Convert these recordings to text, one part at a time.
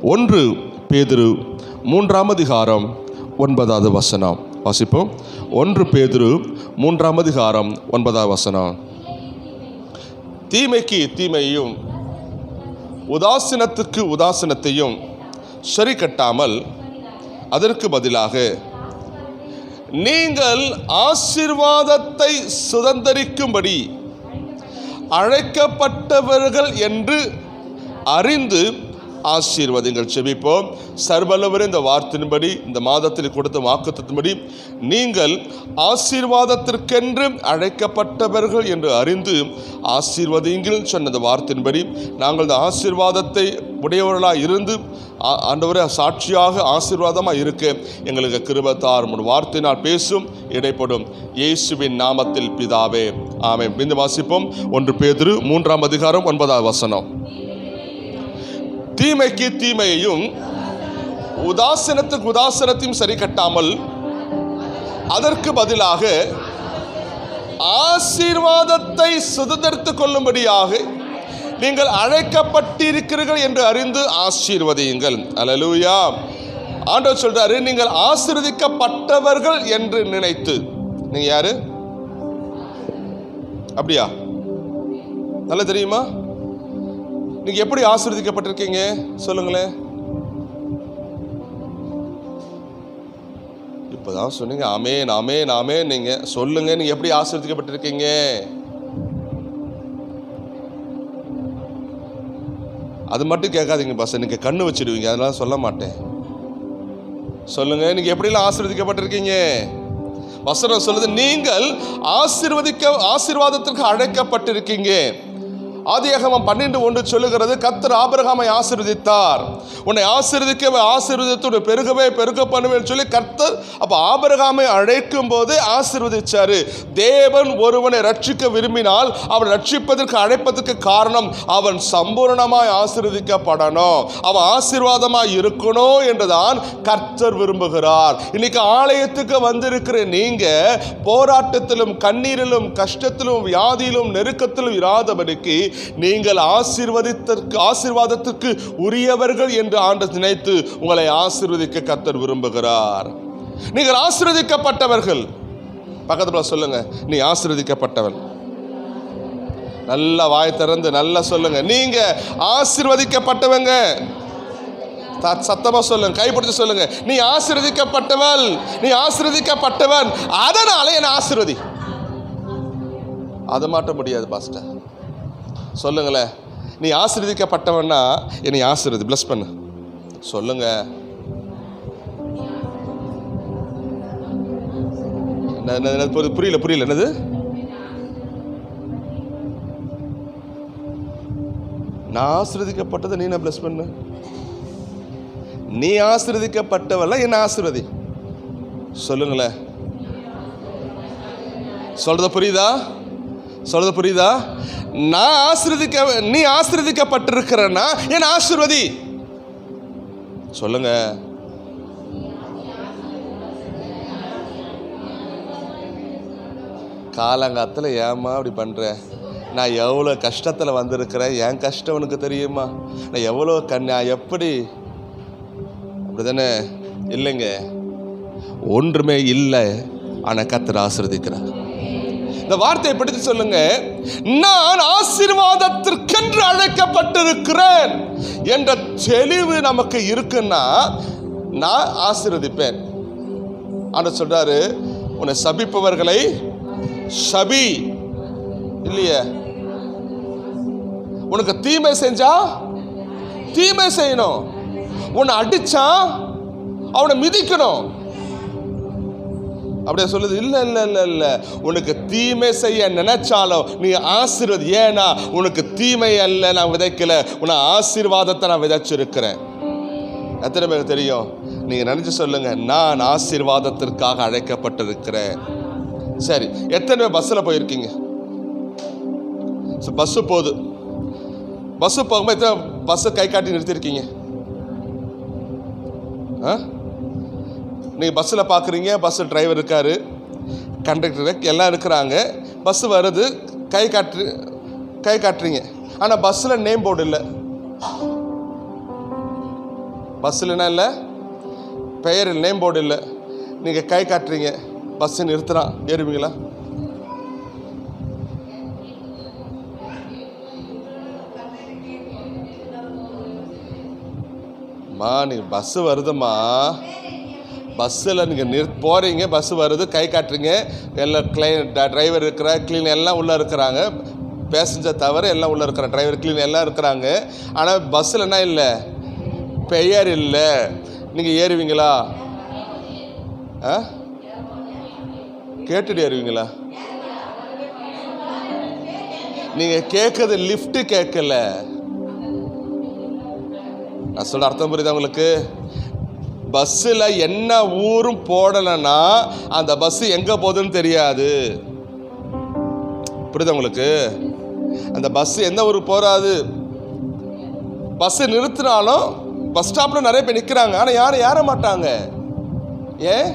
1 பேதுரு 3ஆம் அதிகாரம் 9வது வசனம் வாசிப்போம். 1 பேதுரு 3ஆம் அதிகாரம் 9வது வசனம். தீமைக்கு தீமையையும் உதாசீனத்துக்கு உதாசீனத்தையும் சரி கட்டாமல் அதற்கு பதிலாக நீங்கள் ஆசீர்வாதத்தை சுதந்தரிக்கும்படி அழைக்கப்பட்டவர்கள் என்று அறிந்து ஆசீர்வதிங்கள். செபிப்போம். சர்வல்லவர் இந்த வார்த்தையின்படி, இந்த மாதத்தில் கொடுத்த வாக்குத்தத்தின்படி, நீங்கள் ஆசீர்வாதத்திற்கென்று அழைக்கப்பட்டவர்கள் என்று அறிந்து ஆசீர்வதிங்கள் சொன்ன வார்த்தையின்படி நாங்கள் இந்த ஆசீர்வாதத்தை உடையவர்களாக இருந்து ஆண்டவரே சாட்சியாக ஆசீர்வாதமாக இருக்க எங்களுக்கு கிருபை தாரும். வார்த்தையினால் பேசும் இடைப்படும் இயேசுவின் நாமத்தில் பிதாவே, ஆமென். இந்த வாசிப்போம். 1 பேதுரு 3ஆம் அதிகாரம் 9வது வசனம். தீமைக்கு தீமையையும் உதாசீனத்துக்கு உதாசீனத்தையும் சரி கட்டாமல் அதற்கு பதிலாக ஆசீர்வாதத்தை சுதந்திரித்துக் கொள்ளும்படியாக நீங்கள் அழைக்கப்பட்டிருக்கிறீர்கள் என்று அறிந்து ஆசீர்வதியுங்கள். அல்லேலூயா. ஆண்டவர் சொல்றாரு, நீங்கள் ஆசீர்வதிக்கப்பட்டவர்கள் என்று நினைத்து. நீங்க யாரு? அப்படியா? நல்லா தெரியுமா? நீங்க எப்படி ஆசீர்வதிக்கப்பட்டிருக்கீங்க சொல்லுங்களேன். இப்பதான் சொன்னீங்க ஆமென் ஆமென் ஆமென். நீங்க சொல்லுங்க, நீங்க எப்படி ஆசீர்வதிக்கப்பட்டிருக்கீங்க? அது மட்டும் கேட்காதீங்க பாஸ், நீங்க கண்ணு வச்சிடுவீங்க, அதெல்லாம் சொல்ல மாட்டேன். சொல்லுங்க, நீங்க எப்படிலாம் ஆசீர்வதிக்கப்பட்டிருக்கீங்க? வசனம் சொல்லுது, நீங்கள் ஆசீர்வாதத்திற்கு அழைக்கப்பட்டிருக்கீங்க. ஆதியாகமம் 12:1 சொல்லுகிறது, கர்த்தர் ஆபிரகாமை ஆசீர்வதித்தார், உன்னை ஆசீர்வதித்து பெருகவே பெருக பண்ணுவேன்னு சொல்லி கர்த்தர் அப்போ ஆபிரகாமை அழைக்கும் போது ஆசீர்வதிச்சாரு. தேவன் ஒருவனை ரட்சிக்க விரும்பினால் அவன் ரட்சிப்பதற்கு அழைப்பதற்கு காரணம் அவன் சம்பூர்ணமாய் ஆசீர்வதிக்கப்படணும், அவன் ஆசீர்வாதமாய் இருக்கணும் என்றுதான் கர்த்தர் விரும்புகிறார். இன்னைக்கு ஆலயத்துக்கு வந்திருக்கிற நீங்க போராட்டத்திலும் கண்ணீரிலும் கஷ்டத்திலும் வியாதியிலும் நெருக்கத்திலும் இராதபடிக்கு நீங்கள் ஆசீர்வாதத்திற்கு உரியவர்கள் என்று ஆண்டவர் நினைத்து உங்களை ஆசீர்வதிக்க கர்த்தர் விரும்புகிறார். நீங்கள் ஆசீர்வதிக்கப்பட்டவர்கள். பக்கத்துல சொல்லுங்க, நீ ஆசீர்வதிக்கப்பட்டவன். நல்ல வாய் திறந்து நல்லா சொல்லுங்க, நீங்க ஆசீர்வதிக்கப்பட்டவங்க. சத்தமா சொல்லுங்க, கைப்பிடிச்சு சொல்லுங்க, நீ ஆசீர்வதிக்கப்பட்டவள், நீ ஆசீர்வதிக்கப்பட்டவன், அதனால என்ன ஆசீர்வதி. அதை மாட்ட முடியாது பாஸ்டர். சொல்லுங்களேன், நீ ஆசீர்வதிக்கப்பட்டவன்னா என்னை ஆசீர்வதி, பிளஸ் பண்ணு. சொல்லுங்க. புரியல என்னது? நான் ஆசீர்வதிக்கப்பட்டதை நீ என்ன பிளஸ் பண்ணு. நீ ஆசீர்வதிக்கப்பட்டவல்ல, என்ன ஆசீர்வதி. சொல்லுங்களேன். சொல்றது புரியுதா? நீ ஆசீர்வதிக்கப்பட்டிருக்கிறன்னா என் ஆசீர்வதி. சொல்லுங்க. காலங்காத்தில் ஏமா அப்படி பண்ற? நான் எவ்வளோ கஷ்டத்தில் வந்திருக்கிறேன், என் கஷ்டம் உனக்கு தெரியுமா? நான் எவ்வளோ நான் எப்படி அப்படிதானே? இல்லைங்க, ஒன்றுமே இல்லை. ஆனால் கர்த்தர் ஆசீர்வதிக்கிறார். இந்த வார்த்தையை படித்து சொல்லுங்க, நான் ஆசீர்வாதத்திற்கென்று அழைக்கப்பட்டிருக்கிறேன் என்ற தெளிவு நமக்கு இருக்குன்னா நான் ஆசீர்வதிப்பேன். ஆண்டவர் சொல்றாரு, உன்னை சபிப்பவர்களை சபி. இல்லையே, உனக்கு தீமை செஞ்சா தீமை செய்யணும், உன்னை அடிச்சா அவனை மிதிக்கணும். அப்படியே சொல்லுது. இல்ல இல்ல இல்ல இல்ல, உனக்கு தீமை செய்ய நினைச்சாலும் நீ ஆசீர்வாதி. ஏன்னா உனக்கு தீமை அல்ல நான் விதைக்கல, உன்னை ஆசீர்வாதத்தை நான் விதைச்சிருக்கிறேன். எத்தனை பேருக்கு தெரியும்? நீங்க நினைச்சு சொல்லுங்க, நான் ஆசீர்வாதத்திற்காக அழைக்கப்பட்டிருக்கிறேன். சரி, எத்தனை பேர் பஸ்ஸில் போயிருக்கீங்க? பஸ்ஸு போகுது, பஸ்ஸு போகும்போது எத்தனை பஸ்ஸை கை காட்டி நிறுத்திருக்கீங்க? நீங்கள் பஸ்ஸில் பார்க்குறீங்க, பஸ்ஸு டிரைவர் இருக்கார், கண்டக்டர் எல்லாம் இருக்கிறாங்க, பஸ்ஸு வருது, கை காட்டுறீங்க. ஆனால் பஸ்ஸில் நேம் போர்டு இல்லை. பஸ்ஸில் என்ன இல்லை, பெயர் இல்லை, நேம் போர்டு இல்லை, நீங்கள் கை காட்டுறீங்க, பஸ்ஸை நிறுத்துறான், ஏறுவீங்களா? நீங்கள் பஸ்ஸு வருதுமா, பஸ்ஸில் நீங்கள் போகிறீங்க, பஸ்ஸு வருது, கை காட்டுறீங்க, எல்லாம் டிரைவர் இருக்கிற க்ளீன் எல்லாம் உள்ளே இருக்கிறாங்க, பேசஞ்சர் தவிர எல்லாம் உள்ளே இருக்கிற டிரைவர் க்ளீன் எல்லாம் இருக்கிறாங்க. ஆனால் பஸ்ஸில் என்ன இல்லை, பெயர் இல்லை. நீங்கள் ஏறுவீங்களா? கேட்டுட்டு ஏறுவீங்களா? நீங்கள் கேட்குறது லிஃப்ட்டு கேட்கல. நான் சொல்ல அர்த்தம் புரியுதா உங்களுக்கு? பஸ்ஸில் என்ன ஊரும் போடலைன்னா அந்த பஸ்ஸு எங்கே போகுதுன்னு தெரியாது. புரியுதா உங்களுக்கு? அந்த பஸ்ஸு எந்த ஊருக்கு போகாது. பஸ்ஸை நிறுத்தினாலும் பஸ் ஸ்டாப்பில் நிறைய பேர் நிற்கிறாங்க, ஆனால் யாரும் ஏற மாட்டாங்க. ஏன்?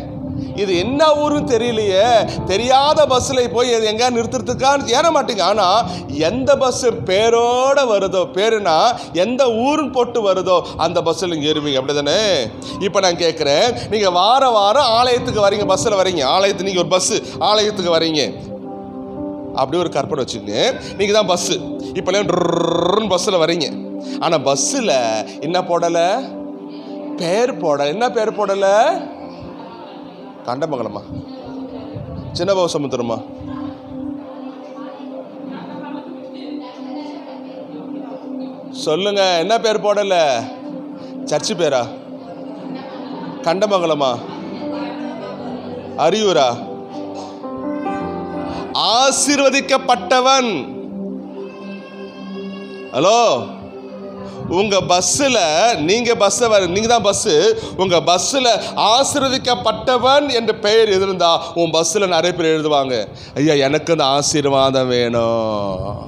இது என்ன ஊருன்னு தெரியலையே, தெரியாத பஸ்ஸில் போய் எங்கே நிறுத்துறதுக்கான்னு ஏற மாட்டீங்க. ஆனால் எந்த பஸ்ஸு பேரோட வருதோ, பேருனா எந்த ஊருன்னு போட்டு வருதோ அந்த பஸ்ஸில் நீங்கள் ஏறுவீங்க. அப்படி தானே? இப்போ நான் கேட்குறேன், நீங்கள் வாரம் ஆலயத்துக்கு வரீங்க, பஸ்ஸில் வரீங்க, ஆலயத்துக்கு நீங்கள் ஒரு பஸ்ஸு ஆலயத்துக்கு வரீங்க, அப்படி ஒரு கற்பனை வச்சுக்கோங்க. நீங்கள் தான் பஸ்ஸு, இப்போலாம் பஸ்ஸில் வரீங்க. ஆனால் பஸ்ஸில் என்ன போடலை, பேர் போடலை. என்ன பேர் போடலை? கண்டமங்கலமா, சின்னபாவ சமுத்திரமா, சொல்லுங்க, என்ன பேர் போடல? சர்ச்சு பேரா? கண்டமங்கலமா? அரியூரா? ஆசீர்வதிக்கப்பட்டவன். ஹலோ, உங்கள் பஸ்ஸில் நீங்கள் தான் பஸ்ஸு, உங்கள் பஸ்ஸில் ஆசீர்வதிக்கப்பட்டவன் என்ற பெயர் இருந்தா உன் பஸ்ஸில் நிறைய பேர் எழுதுவாங்க, ஐயா எனக்கு அந்த ஆசீர்வாதம் வேணும்.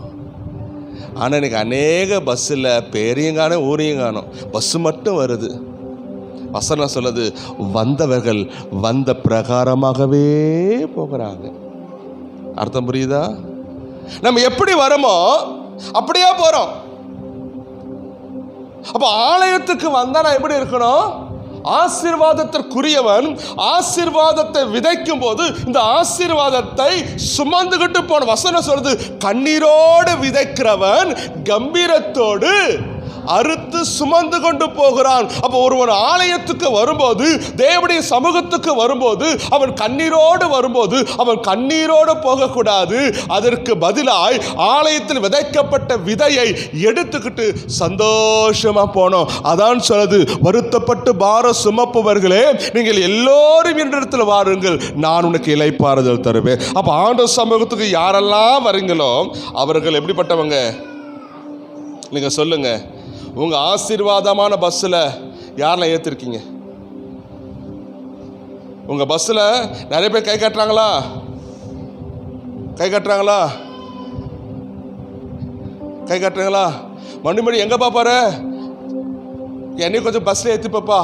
ஆனால் எனக்கு அநேக பஸ்ஸில் பேரையும் காணும், ஊரையும் காணும், பஸ்ஸு மட்டும் வருது. வசனம் சொல்லுது, வந்தவர்கள் வந்த பிரகாரமாகவே போகிறாங்க. அர்த்தம் புரியுதா? நம்ம எப்படி வரோமோ அப்படியே போகிறோம். அப்போ ஆலயத்துக்கு வந்தா நான் எப்படி இருக்கணும்? ஆசீர்வாதத்திற்குரியவன் ஆசீர்வாதத்தை விதைக்கும் போது இந்த ஆசீர்வாதத்தை சுமந்துகிட்டு போன வசனம் சொல்றது, கண்ணீரோடு விதைக்கிறவன் கம்பீரத்தோடு அறுத்து சுமந்து கொண்டு போகிறான். அப்போ ஒருவன் ஆலயத்துக்கு வரும்போது, தேவனுடைய சமூகத்துக்கு வரும்போது, அவன் கண்ணீரோடு வரும்போது அவன் கண்ணீரோடு போகக்கூடாது. அதற்கு பதிலாய் ஆலயத்தில் விதைக்கப்பட்ட விதையை எடுத்துக்கிட்டு சந்தோஷமா போனோம். அதான் சொல்லுது, வருத்தப்பட்டு பாரம் சுமப்பவர்களே நீங்கள் எல்லோரும் என்னிடத்தில் வாருங்கள், நான் உனக்கு இளைப்பாறுதல் தருவேன். அப்போ ஆண்டவர் சமூகத்துக்கு யாரெல்லாம் வரீங்களோ அவர்கள் எப்படிப்பட்டவங்க? நீங்க சொல்லுங்க, உங்க ஆசீர்வாதமான பஸ்ஸில் யாரெல்லாம் ஏற்றிருக்கீங்க? உங்க பஸ்ஸில் நிறைய பேர் கை கட்டுறாங்களா? கை கட்டுறாங்களா? மறுபடி எங்கே பாப்பாரு? என்னையும் கொஞ்சம் பஸ்ஸில் ஏற்றி பாப்பா,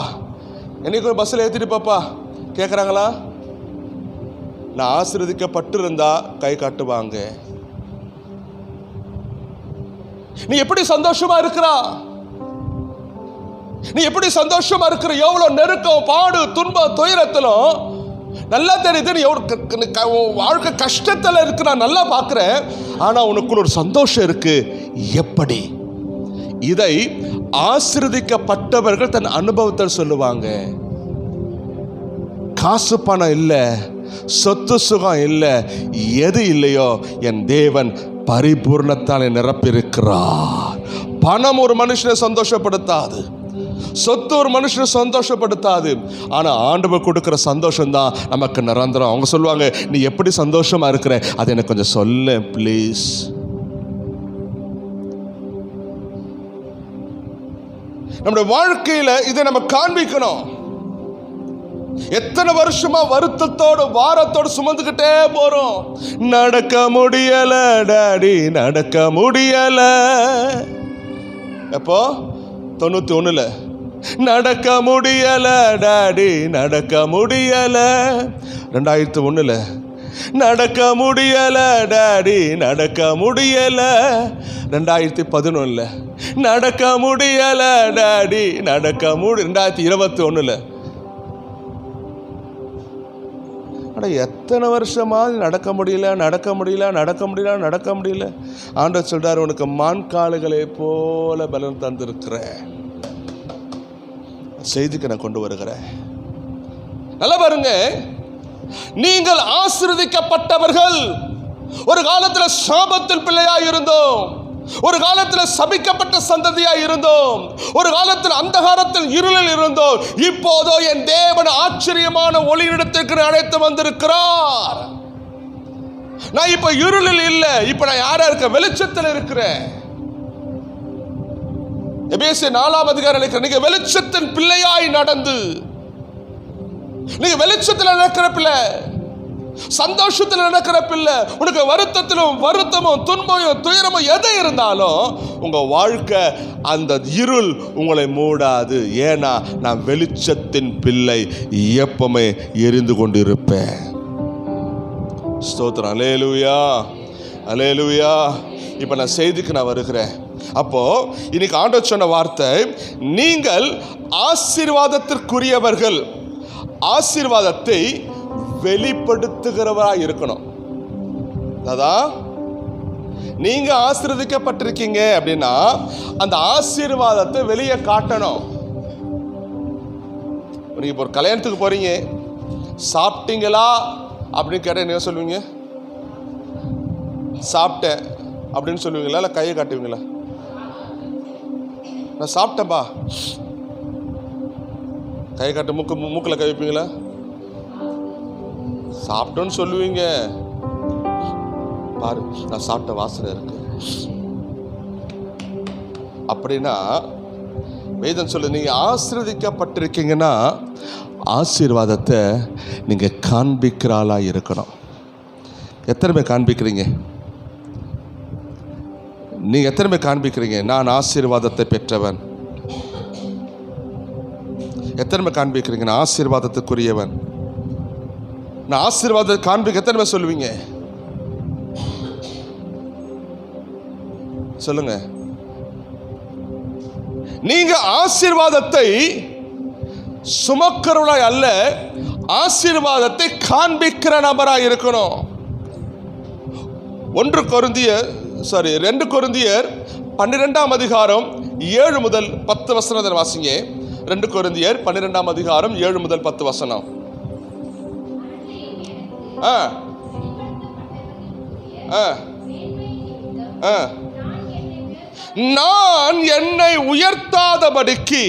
என்னையும் கொஞ்சம் பஸ்ஸில் ஏற்றிட்டு பாப்பா கேட்குறாங்களா? நான் ஆசீர்வதிக்கப்பட்டு இருந்தா கை காட்டுவாங்க. நீ எப்படி சந்தோஷமா இருக்கிறா? நீ எப்படி சந்தோஷமா இருக்கிற? எவ்வளவு நெருக்கம், பாடு, துன்பம், துயரத்திலும் நல்லா தெரியுது நீ எவ்வளவு வாழ்க்கை கஷ்டத்தில் இருக்கிற, நல்லா பார்க்கிறேன். ஆனா உனக்குள்ள ஒரு சந்தோஷம் இருக்கு. எப்படி? இதை ஆசீர்வதிக்கப்பட்டவர்கள் தன் அனுபவத்தில் சொல்லுவாங்க. காசு பணம் இல்லை, சொத்து சுகம் இல்லை, எது இல்லையோ என் தேவன் பரிபூர்ணத்தால் நிரப்பியிருக்கிறார். பணம் ஒரு மனுஷனை சந்தோஷப்படுத்தாது, சொத்து ஒரு மனுஷனை சந்தோஷப்படுத்தாது. ஆனா ஆண்டவர் கொடுக்கிற சந்தோஷம் தான் நமக்கு நிரந்தரம். அவங்க சொல்லுவாங்க, நீ எப்படி சந்தோஷமா இருக்கிற, அது எனக்கு கொஞ்சம் சொல்ல ப்ளீஸ். நம்முடைய வாழ்க்கையில இதை நம்ம காண்பிக்கணும். எத்தனை வருஷமா வருத்தத்தோடு பாரத்தோடு சுமந்துக்கிட்டே போறோம். நடக்க முடியல டாடி, நடக்க முடியல. எப்போ? 91 நடக்க முடியல டாடி, நடக்க முடியல. 2001 நடக்க முடியல டாடி, நடக்க முடியல. 2011 நடக்க முடியல டாடி, நடக்க 2021 அட எத்தனை வருஷமா நடக்க முடியல நடக்க முடியல நடக்க முடியல நடக்க முடியல. ஆண்டவர் சொல்றார், உனக்கு மான் கால்களை போல பலன் தந்திருக்கிற செய்திக்கு நான் கொண்டு வருகிறேன். நல்லா பாருங்க, நீங்கள் ஆசீர்வதிக்கப்பட்டவர்கள். ஒரு காலத்தில் சாபத்தில் பிள்ளையா இருந்தோம், ஒரு காலத்தில் சபிக்கப்பட்ட சந்ததியா இருந்தோம், ஒரு காலத்தில் அந்தகாரத்தில் இருளில் இருந்தோம். இப்போதோ என் தேவன் ஆச்சரியமான ஒளியிடத்திற்கு அழைத்து வந்திருக்கிறார். நான் இப்ப இருளில் இல்லை, இப்ப நான் யாரா இருக்க? வெளிச்சத்தில் இருக்கிறேன். எபேசியர் 4ஆம் அதிகாரம், நீங்க வெளிச்சத்தின் பிள்ளையாய் நடந்து, நீங்க வெளிச்சத்தில் நடக்கிற பிள்ளை, சந்தோஷத்தில் நடக்கிற பிள்ளை. உனக்கு வருத்தமும் துன்பமும் துயரமும் எது இருந்தாலும் உங்க வாழ்க்கை அந்த இருள் உங்களை மூடாது. ஏன்னா நான் வெளிச்சத்தின் பிள்ளை, எப்பவுமே எரிந்து கொண்டு இருப்பேன். ஸ்தோத்திரம். அல்லேலூயா, அல்லேலூயா. இப்ப நான் செய்திக்கு நான் வருகிறேன். அப்போ இன்னைக்கு ஆண்டவர் சொன்ன வார்த்தை, நீங்கள் ஆசீர்வாதத்திற்குரியவர்கள், ஆசீர்வாதத்தை வெளிப்படுத்துகிறவராய் இருக்கணும். அதான் நீங்க ஆசீர்வதிக்கப்பட்டிருக்கீங்க அப்படின்னா அந்த ஆசீர்வாதத்தை வெளியே காட்டணும். நீங்க இப்போ ஒரு கல்யாணத்துக்கு போறீங்க, சாப்பிட்டீங்களா அப்படின்னு கேட்ட என்ன சொல்லுவீங்க? சாப்பிட்டேன் அப்படின்னு சொல்லுவீங்களா, இல்லை கையை காட்டுவீங்களா? நான் சாப்பிட்டேன்பா, கை காட்டு. மூக்கில் கை வைப்பீங்களா? சாப்பிட்டோன்னு சொல்லுவீங்க. பாரு, நான் சாப்பிட்ட வாசனை இருக்கு அப்படின்னா வேதம் சொல்லு, நீங்க ஆசீர்வதிக்கப்பட்டிருக்கீங்கன்னா ஆசீர்வாதத்தை நீங்க காண்பிக்கிறாளா இருக்கணும். எத்தனை பேர் காண்பிக்கிறீங்க? நீங்க எத்தனை பேர் காண்பிக்கிறீங்க நான் ஆசீர்வாதத்தை பெற்றவன்? எத்தனை பேர் காண்பிக்கிறீங்க நான் ஆசீர்வாதத்துக்குரியவன்? நான் ஆசீர்வாதத்தை காண்பிக்க எத்தனை பேர் சொல்லுவீங்க? சொல்லுங்க. நீங்க ஆசீர்வாதத்தை சுமக்கிறவளாய் அல்ல, ஆசீர்வாதத்தை காண்பிக்கிற நபராய் இருக்கணும். 2 கொரிந்தியர் 12ஆம் அதிகாரம் 7 முதல் 10 வசனம் வாசிங்க. 2 கொரிந்தியர் 12ஆம் அதிகாரம் 7 முதல் 10 வசனம். நான் என்னை உயர்த்தாதபடிக்கு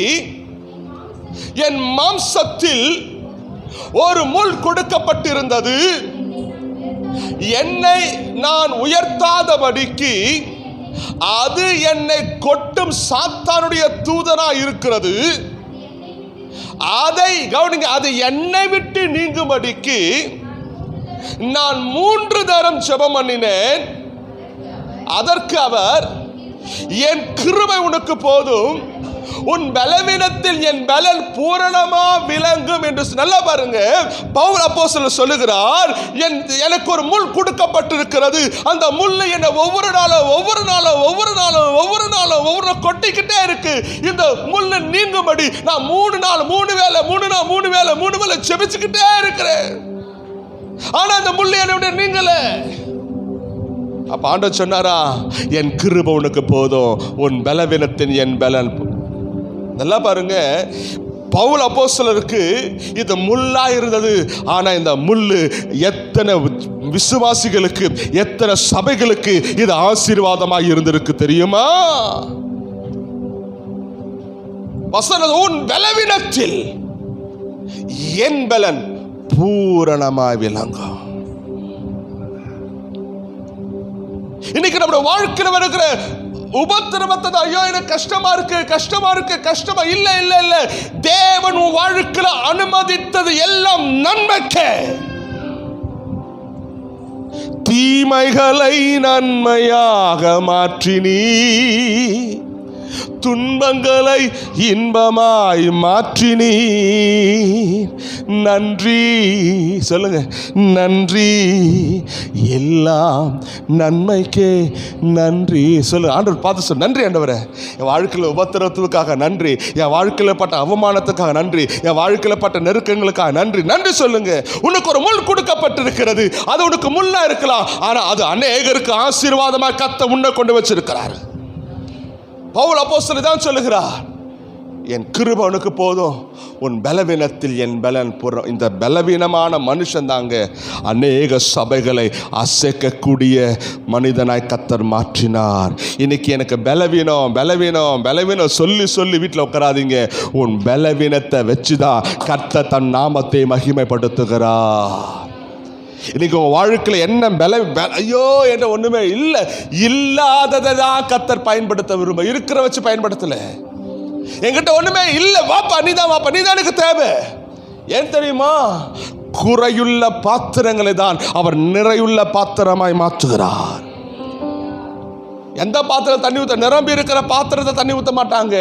என் மாம்சத்தில் ஒரு முள் கொடுக்கப்பட்டிருந்தது. என்னை நான் உயர்த்தாதபடிக்கு அது என்னை கொட்டும் சாத்தானுடைய தூதனா இருக்கிறது. அதை கவனிங்க, அது என்னை விட்டு நீங்கும்படிக்கு நான் 3 தரம் ஜெபம் பண்ணினேன். அதற்கு அவர், என் கிருபை உனக்கு போதும், உன் பலவீனத்தில் என் பலன் பூரணமா விளங்கும் என்று. நல்லா பாருங்க, பவுல் அப்போஸ்தலர் சொல்லுகிறார், எனக்கு ஒரு முள் கொடுக்கப்பட்டிருக்கிறது. அந்த முள்ளு என்னை ஒவ்வொரு நாளும் கொட்டிக்கிட்டே இருக்கு. இந்த முள்ளு நீங்கும்படி நான் 3 வேளை ஜெபிச்சுக்கிட்டே இருக்கிறேன். ஆனா அந்த முள்ளு என்னை நீங்கல. அப்ப ஆண்டவர் சொன்னாரா, என் கிருபை உனக்கு போதும், உன் பலவீனத்தின் என் பலன். நல்லா பாருங்க, பவுல் அப்போஸ்தலருக்கு இது முள்ளா இருந்தது. ஆனா இந்த முள்ளு எத்தனை விசுவாசிகளுக்கு, எத்தனை சபைகளுக்கு இது ஆசீர்வாதமாக இருந்திருக்கு தெரியுமா? வசனம், உன் பலவீனத்தில் என் பலன் பூரணமாய் விளங்கும். இன்னைக்கு நம்முடைய வாழ்க்கையில் வருகிற உபத்திரவத்தை, ஐயோ எனக்கு கஷ்டமா இருக்கு இல்ல, தேவன் உன் வாழ்க்கையில் அனுமதித்தது எல்லாம் நன்மைக்கு. தீமைகளை நன்மையாக மாற்றினீ, துன்பங்களை இன்பமாய் மாற்றினீ. நன்றி சொல்லுங்க, நன்றி, எல்லாம் நன்மைக்கே நன்றி. சொல்லு, ஆண்டவர் பார்த்து சொல்லு, நன்றி ஆண்டவரே, என் வாழ்க்கையில் உபத்திரவத்துக்காக நன்றி, என் வாழ்க்கையில் பட்ட அவமானத்துக்காக நன்றி, என் வாழ்க்கையில் பட்ட நெருக்கங்களுக்காக நன்றி. நன்றி சொல்லுங்க. உனக்கு ஒரு முள் கொடுக்கப்பட்டிருக்கிறது, அது உனக்கு முள்ளா இருக்கலாம், ஆனா அது அநேகருக்கு ஆசீர்வாதமா கத்த உன்னை கொண்டு வச்சிருக்கிறார். பவுல் அப்போஸ்தலன் தான் சொல்லுகிறார், என் கிருபை உனக்கு போதும், உன் பலவீனத்தில் என் பலன் புறம். இந்த பலவீனமான மனுஷன் தாங்க அநேக சபைகளை அசைக்கக்கூடிய மனிதனாய் கத்தர் மாற்றினார். இன்னைக்கு எனக்கு பலவீனம் பலவீனம் பலவீனம் சொல்லி சொல்லி வீட்டில் உட்காராதீங்க. உன் பலவீனத்தை வச்சுதான் கர்த்தர் தன் நாமத்தை மகிமைப்படுத்துகிறார். இன்னைக்கு உங்க வாழ்க்கையில் என்ன ஐயோ என்ற ஒண்ணுமே இல்லை, இல்லாததை தான் கர்த்தர் பயன்படுத்த விரும்ப, இருக்கிற வச்சு பயன்படுத்தல. என்கிட்ட ஒண்ணுமே இல்லை, வாப்பா நீதான், வாப்பா நீதான் எனக்கு தேவை. ஏன் தெரியுமா? குறையுள்ள பாத்திரங்களை தான் அவர் நிறையுள்ள பாத்திரமாய் மாற்றுகிறார். எந்த பாத்திரம் தண்ணி ஊற்ற, நிரம்பி இருக்கிற பாத்திரத்தை தண்ணி ஊற்ற மாட்டாங்க.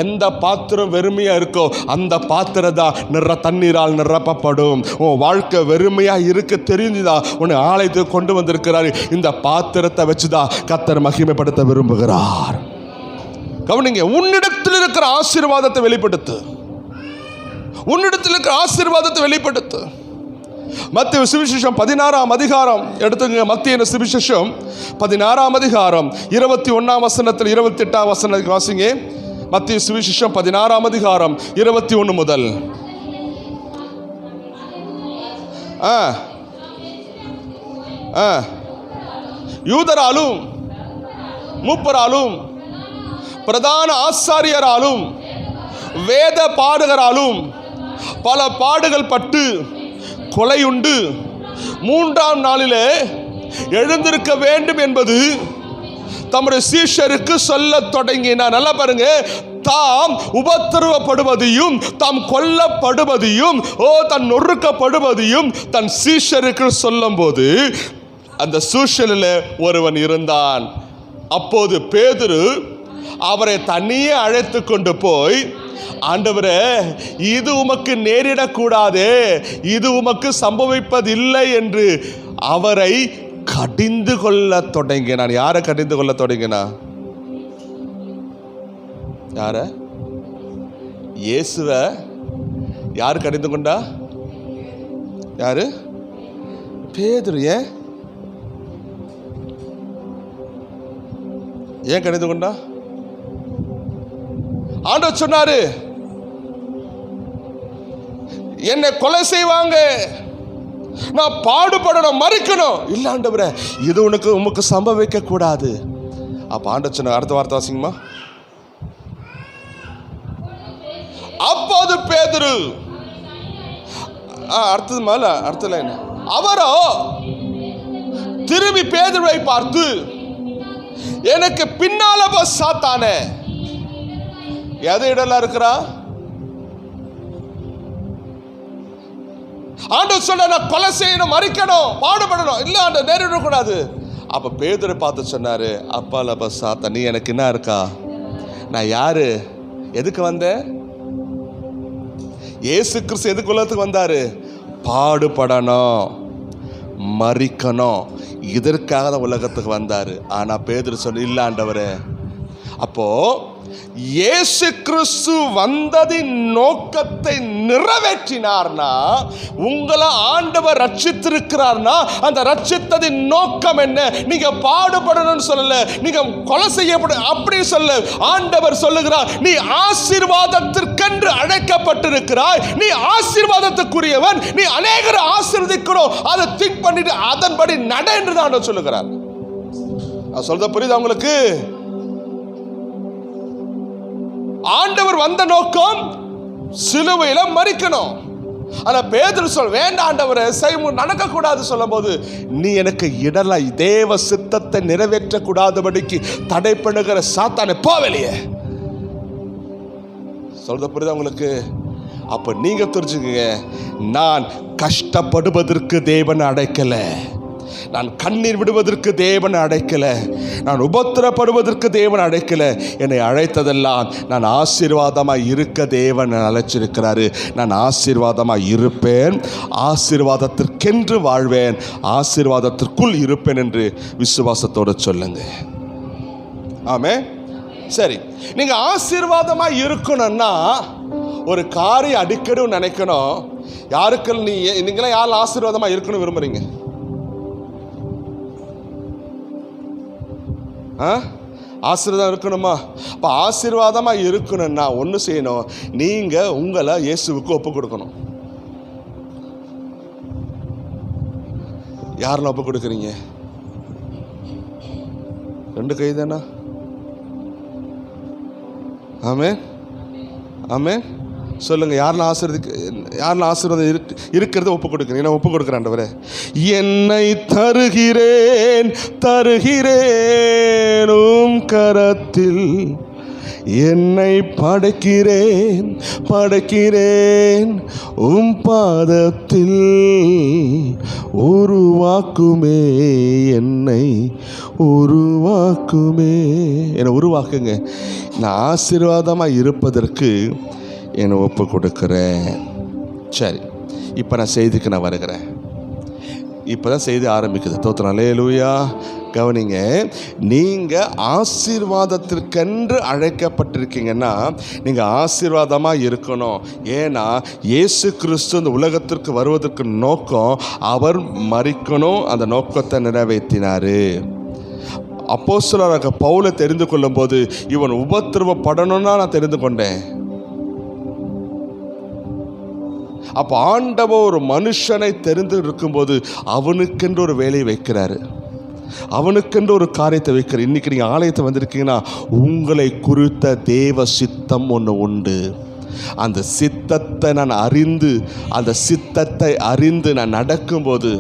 எந்த பாத்திரம் வெறுமையா இருக்கோ அந்த பாத்திரம் தான் தண்ணீரால் நிரப்பப்படும். உன் வாழ்க்கை வெறுமையா இருக்க தெரிஞ்சுதா உன்னை ஆலயத்துக்கு கொண்டு வந்திருக்கிறாரு. இந்த பாத்திரத்தை வச்சுதான் கர்த்தர் மகிமைப்படுத்த விரும்புகிறார். கவனிங்க, உன்னிடத்தில் இருக்கிற ஆசீர்வாதத்தை வெளிப்படுத்து, உன்னிடத்தில் இருக்கிற ஆசீர்வாதத்தை வெளிப்படுத்து. மத்திய சுவிசேஷம் 16ஆம் அதிகாரம் எடுத்துங்க. மத்திய சுவிசேஷம் 16ஆம் அதிகாரம் 21ஆம் வசனத்தில் 28ஆம் வசனத்துக்கு வாசிங்க. மத்திய சுவிசேஷம் 16ஆம் அதிகாரம் 21 முதல். யூதராலும் மூப்பராலும் பிரதான ஆசாரியராலும் வேத பாடகராலும் பல பாடுகள் பட்டு கொலையுண்டு 3ஆம் நாளிலே எழுந்திருக்க வேண்டும் என்பது தம்முடைய சீஷருக்கு சொல்ல தொடங்கினார். நல்லா பாருங்க, தாம் உபத்திரவப்படுவதையும் தாம் கொல்லப்படுவதையும் தன் நொறுக்கப்படுவதையும் தன் சீஷருக்கு சொல்லும் போது அந்த சூழ்நிலையில் ஒருவன் இருந்தான். அப்போது பேதுரு அவரை தனியே அழைத்து கொண்டு போய், ஆண்டவரே, இது உமக்கு நேரிடக்கூடாதே, இது உமக்கு சம்பவிப்பதில்லை என்று அவரை கடிந்து கொள்ள தொடங்கினான். யாரை கடிந்து கொள்ள தொடங்கினா? யார? இயேசுவ யார் கடிந்து கொண்டா? யாரு? பேதுரு. ஏன் கடிந்து கொண்டா? ஆண்டவர் சொன்னாரு, என்னை கொலை செய்வாங்க, நான் பாடுபடணும், மறிக்கணும். இல்ல ஆண்டவரே, இது உமக்கு சம்பவிக்க கூடாது. அப்ப ஆண்டவர் சொன்ன அடுத்த வார்த்தை வாசிங்கம்மா. அப்போது பேதுரு, அடுத்தது மேல அடுத்த லைன், அவரோ திரும்பி பேதுருவை பார்த்து, எனக்கு பின்னால சாத்தானே. எது இடலாம் இருக்கிறா? ஆண்டவர் சொன்ன, நான் கொலை செய்யணும், மறிக்கணும், பாடுபடணும். இல்ல ஆண்டவர், நேரிடக்கூடாது. அப்ப பேதுரை பார்த்து சொன்னாரு, அப்பா சாத்தா, நீ எனக்கு என்ன இருக்கா? நான் யாரு? எதுக்கு வந்தேன்? இயேசு கிறிஸ்து எதுக்கு உலகத்துக்கு வந்தாரு? பாடுபடணும், மறிக்கணும், இதற்காக தான் உலகத்துக்கு வந்தாரு. ஆனா பேதுரு சொன்ன, இல்ல ஆண்டவரே. அப்போ இயேசு கிறிஸ்து வந்ததின் நோக்கத்தை நிறைவேற்றினார்னா, உங்களை ஆண்டவர் ரட்சித்திருக்கிறார்னா அந்த ரட்சித்ததின் நோக்கம் என்ன? நீங்க பாடுபடணும்னு சொல்லல, நீங்க கொலை செய்யப்பட அப்படி சொல்ல. ஆண்டவர் சொல்லுகிறார், நீ ஆசீர்வாதத்திற்கென்று அழைக்கப்பட்டிருக்கிறாய், நீ ஆசீர்வாதத்துக்குரியவன், நீ அநேகரை ஆசீர்வதிக்கணும், அதை திங்க் பண்ணிட்டு அதன்படி நட என்று தான் ஆண்டவர் சொல்லுகிறார். நான் சொல்றது புரியுதா உங்களுக்கு? ஆண்டவர் வந்த நோக்கம் சிலுவையில மரிக்கணும். ஆனா பேதுரு சொல், வேண்டாம் ஆண்டவரே, நடக்க கூடாது சொல்லும் போது, நீ எனக்கு இடல, தேவ சித்தத்தை நிறைவேற்ற கூடாதபடிக்கு தடை பண்ணுகிற சாத்தானே, போ வெளியே. சொல்றது புரியுதா உங்களுக்கு? அப்ப நீங்க தெரிஞ்சுக்கங்க, நான் கஷ்டப்படுவதற்கு தேவன் அழைக்கல, நான் கண்ணீர் விடுவதற்கு தேவன் அழைக்கல, நான் உபத்திரப்படுவதற்கு தேவன் அழைக்கல. என்னை அழைத்ததெல்லாம் நான் ஆசீர்வாதமாக இருக்க தேவன் அழைச்சிருக்கிறாரு. நான் ஆசீர்வாதமாக இருப்பேன், ஆசீர்வாதத்திற்கென்று வாழ்வேன், ஆசீர்வாதத்திற்குள் இருப்பேன் என்று விசுவாசத்தோடு சொல்லுங்க. ஆமென். சரி, நீங்க ஆசீர்வாதமாக இருக்கணும்னா ஒரு காரியம் அடிக்கடி நினைக்கணும். யாருக்கு நீங்களாம் யாரும் ஆசீர்வாதமாக இருக்கணும் விரும்புறீங்க? ஆசீர்வாதம் இருக்கணுமா? அப்போ ஆசீர்வாதமாக இருக்கணும்னா ஒன்று செய்யணும், நீங்கள் உங்களை இயேசுவுக்கு ஒப்பு கொடுக்கணும். யாரெல்லாம் ஒப்பு கொடுக்குறீங்க? 2 கை தானா? ஆமென், ஆமென். சொல்லுங்க, யாரெல்லாம் ஆசீர்வாதம் இருக்கிறத ஒப்பு கொடுக்குறீங்க? நான் ஒப்பு கொடுக்குறேன் ஆண்டவரே. என்னை தருகிறேன் தருகிறேன் உம் கரத்தில், என்னை படைக்கிறேன் படைக்கிறேன் உம் பாதத்தில், உருவாக்குமே என்னை உருவாக்குமே. என்னை உருவாக்குங்க. நான் ஆசீர்வாதமாக இருப்பதற்கு என்னை ஒப்பு கொடுக்குறேன். சரி, இப்போ நான் செய்திக்கு நான் வருகிறேன். இப்போ தான் செய்தி ஆரம்பிக்குது. தோத்திரம். அல்லேலூயா. கவனிங்க, நீங்கள் ஆசீர்வாதத்திற்கென்று அழைக்கப்பட்டிருக்கீங்கன்னா நீங்கள் ஆசீர்வாதமாக இருக்கணும். ஏன்னா இயேசு கிறிஸ்து இந்த உலகத்திற்கு வருவதற்கு நோக்கம், அவர் மரிக்கணும், அந்த நோக்கத்தை நிறைவேற்றினார். அப்போஸ்தலராகிய பவுலை தெரிந்து கொள்ளும் போது இவன் உபத்திரவப்படணும்னா நான் தெரிந்து கொண்டேன். அப்போ ஆண்டவர் ஒரு மனுஷனை தெரிந்து இருக்கும்போது அவனுக்கென்று ஒரு வேலையை வைக்கிறாரு, அவனுக்கென்று ஒரு காரியத்தை வைக்கிறார். இன்னைக்கு நீங்கள் ஆலயத்தை வந்திருக்கீங்கன்னா உங்களை குறித்த தேவ சித்தம் ஒன்று உண்டு. அந்த சித்தத்தை நான் அறிந்து, அந்த சித்தத்தை அறிந்து நான் நடக்கும்போது,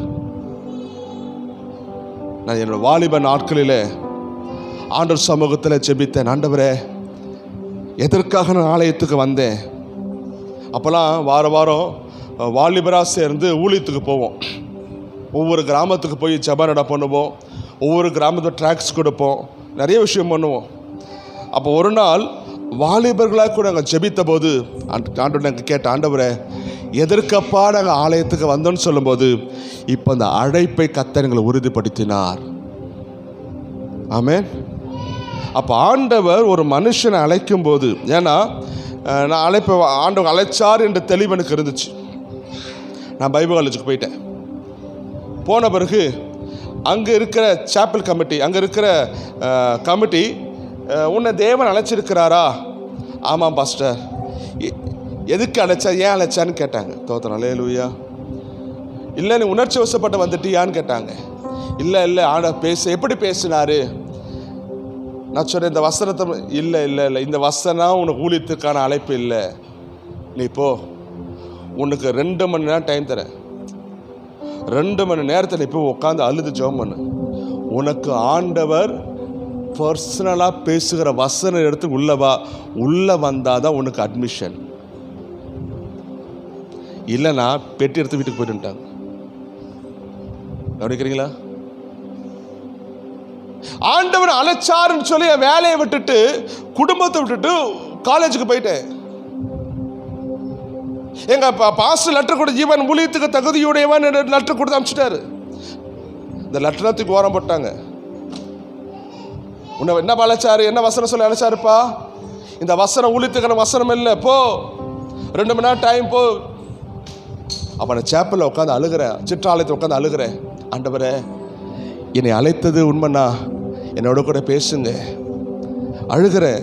நான் என்னோட வாலிப நாட்களில் ஆண்டவர் சமூகத்தில் ஜெபித்தேன். ஆண்டவரே, எதற்காக நான் ஆலயத்துக்கு வந்தேன்? அப்போல்லாம் வார வாரம் வாலிபராக சேர்ந்து ஊழியத்துக்கு போவோம். ஒவ்வொரு கிராமத்துக்கு போய் ஜெபநடை பண்ணுவோம், ஒவ்வொரு கிராமத்தில் ட்ராக்ஸ் கொடுப்போம், நிறைய விஷயம் பண்ணுவோம். அப்போ ஒரு நாள் வாலிபர்களாக கூட நாங்கள் ஜெபித்த போது ஆண்டவர் நாங்கள் கேட்ட, ஆண்டவரே எதற்கப்பா நாங்கள் ஆலயத்துக்கு வந்தோன்னு சொல்லும்போது இப்போ அந்த அழைப்பை கர்த்தர் எங்களை உறுதிப்படுத்தினார். ஆமென். அப்போ ஆண்டவர் ஒரு மனுஷனை அழைக்கும் போது, ஏன்னா நான் ஆண்டவர் அழைச்சார் என்ற தெளிவு எனக்கு இருந்துச்சு. நான் பைபிள் காலேஜுக்கு போயிட்டேன். போன பிறகு அங்கே இருக்கிற சாப்பல் கமிட்டி, அங்கே இருக்கிற கமிட்டி, உன்னை தேவன் அழைச்சிருக்கிறாரா? ஆமாம் பாஸ்டர். எதுக்கு அழைச்சா, ஏன் அழைச்சான்னு கேட்டாங்க. தோத்திரம். அல்லேலூயா. இல்லை நீ உணர்ச்சி வசப்பட்டு வந்துட்டியான்னு கேட்டாங்க. இல்லை இல்லை எப்படி பேசினாரு? நான் சொன்னேன், இந்த வசனத்தை இல்லை இல்லை இல்லை, இந்த வசனம் உனக்கு ஊழியத்துக்கான அழைப்பு இல்லை. நீ போ, உனக்கு 2 மணி நேரம் டைம் தரேன். 2 மணி நேரத்தில் இப்போ உட்காந்து அழுது ஜெபம் பண்ணு. உனக்கு ஆண்டவர் பர்சனலாக பேசுகிற வசனம் எடுத்து உள்ளே வந்தால் தான் உனக்கு அட்மிஷன். இல்லைன்னா பெட்டி எடுத்து வீட்டுக்கு போயிட்டுட்டாங்க. கவனிக்கிறீங்களா? ஆண்டவன் அழைச்சாருன்னு சொல்லி வேலையை விட்டுட்டு, குடும்பத்தை விட்டுட்டு காலேஜுக்கு போயிட்டேன். எங்க பாஸ்டர் லெட்டர் கொடுத்து, ஜீவன் ஊழியத்துக்கு தகுதியுடையவன் லெட்டர் கொடுத்து அனுப்பிச்சிட்டாரு. இந்த லெட்டரத்துக்கு ஓரம் போட்டாங்க. உன்னை என்ன அழைச்சாரு, என்ன வசனம் சொல்லி அழைச்சாருப்பா? இந்த வசனம் ஊழியத்துக்கான வசனம் இல்லை, போ, 2 மணி நேரம் டைம், போ. அப்போ நான் சேப்பலில் உட்காந்து அழுகிறேன், சிற்றாலயத்தில் உட்காந்து அழுகிறேன். ஆண்டவரே, என்னை அழைத்தது உண்மைண்ணா, என்னோட கூட பேசுங்க. அழுகிறேன்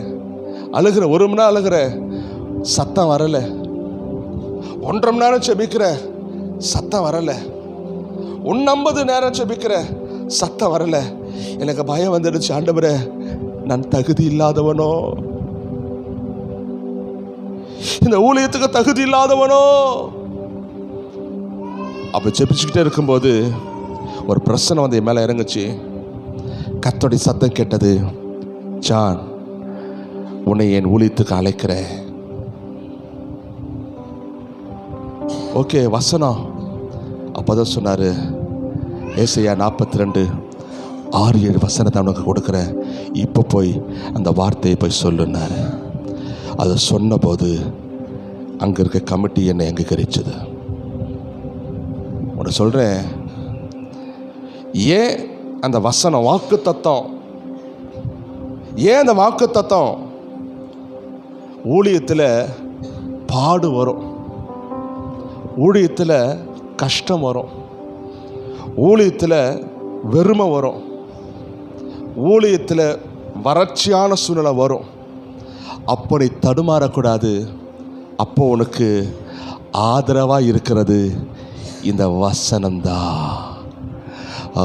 1 மணி நேரம் அழுகிறேன், சத்தம் வரலை. 1.5 மணி நேரம் செபிக்கிறேன், சத்தம் வரலை. 50 நேரம் செபிக்கிறேன், சத்தம் வரலை. எனக்கு பயம் வந்துடுச்சு. ஆண்டவரே, நான் தகுதி இல்லாதவனோ, இந்த ஊழியத்துக்கு தகுதி இல்லாதவனோ. அப்போ ஜெபிச்சுக்கிட்டே இருக்கும்போது ஒரு பிரச்சனை வந்து என் மேலே இறங்குச்சு. கர்த்தருடைய சத்தம் கேட்டது, ஜான், உன்னை என் ஊழியத்துக்கு அழைக்கிறேன். ஓகே, வசனம். அப்போதான் சொன்னார், ஏசாயா 42:6-7 வசனத்தை அவனுக்கு கொடுக்குறேன், இப்போ போய் அந்த வார்த்தையை போய் சொல்லுன்னாரு. அதை சொன்னபோது அங்கே இருக்க கமிட்டி என்னை அங்கீகரிச்சது. உன்னை சொல்கிறேன், ஏன் அந்த வசனம் வாக்கு தத்தம், ஏன் அந்த வாக்கு தத்தம்? ஊழியத்தில் பாடு வரும், ஊழியத்தில் கஷ்டம் வரும், ஊழியத்தில் வெறுமை வரும், ஊழியத்தில் வறட்சியான சூழ்நிலை வரும். அப்போ நீ தடுமாறக்கூடாது. அப்போ உனக்கு ஆதரவாக இருக்கிறது இந்த வசனம்தான்.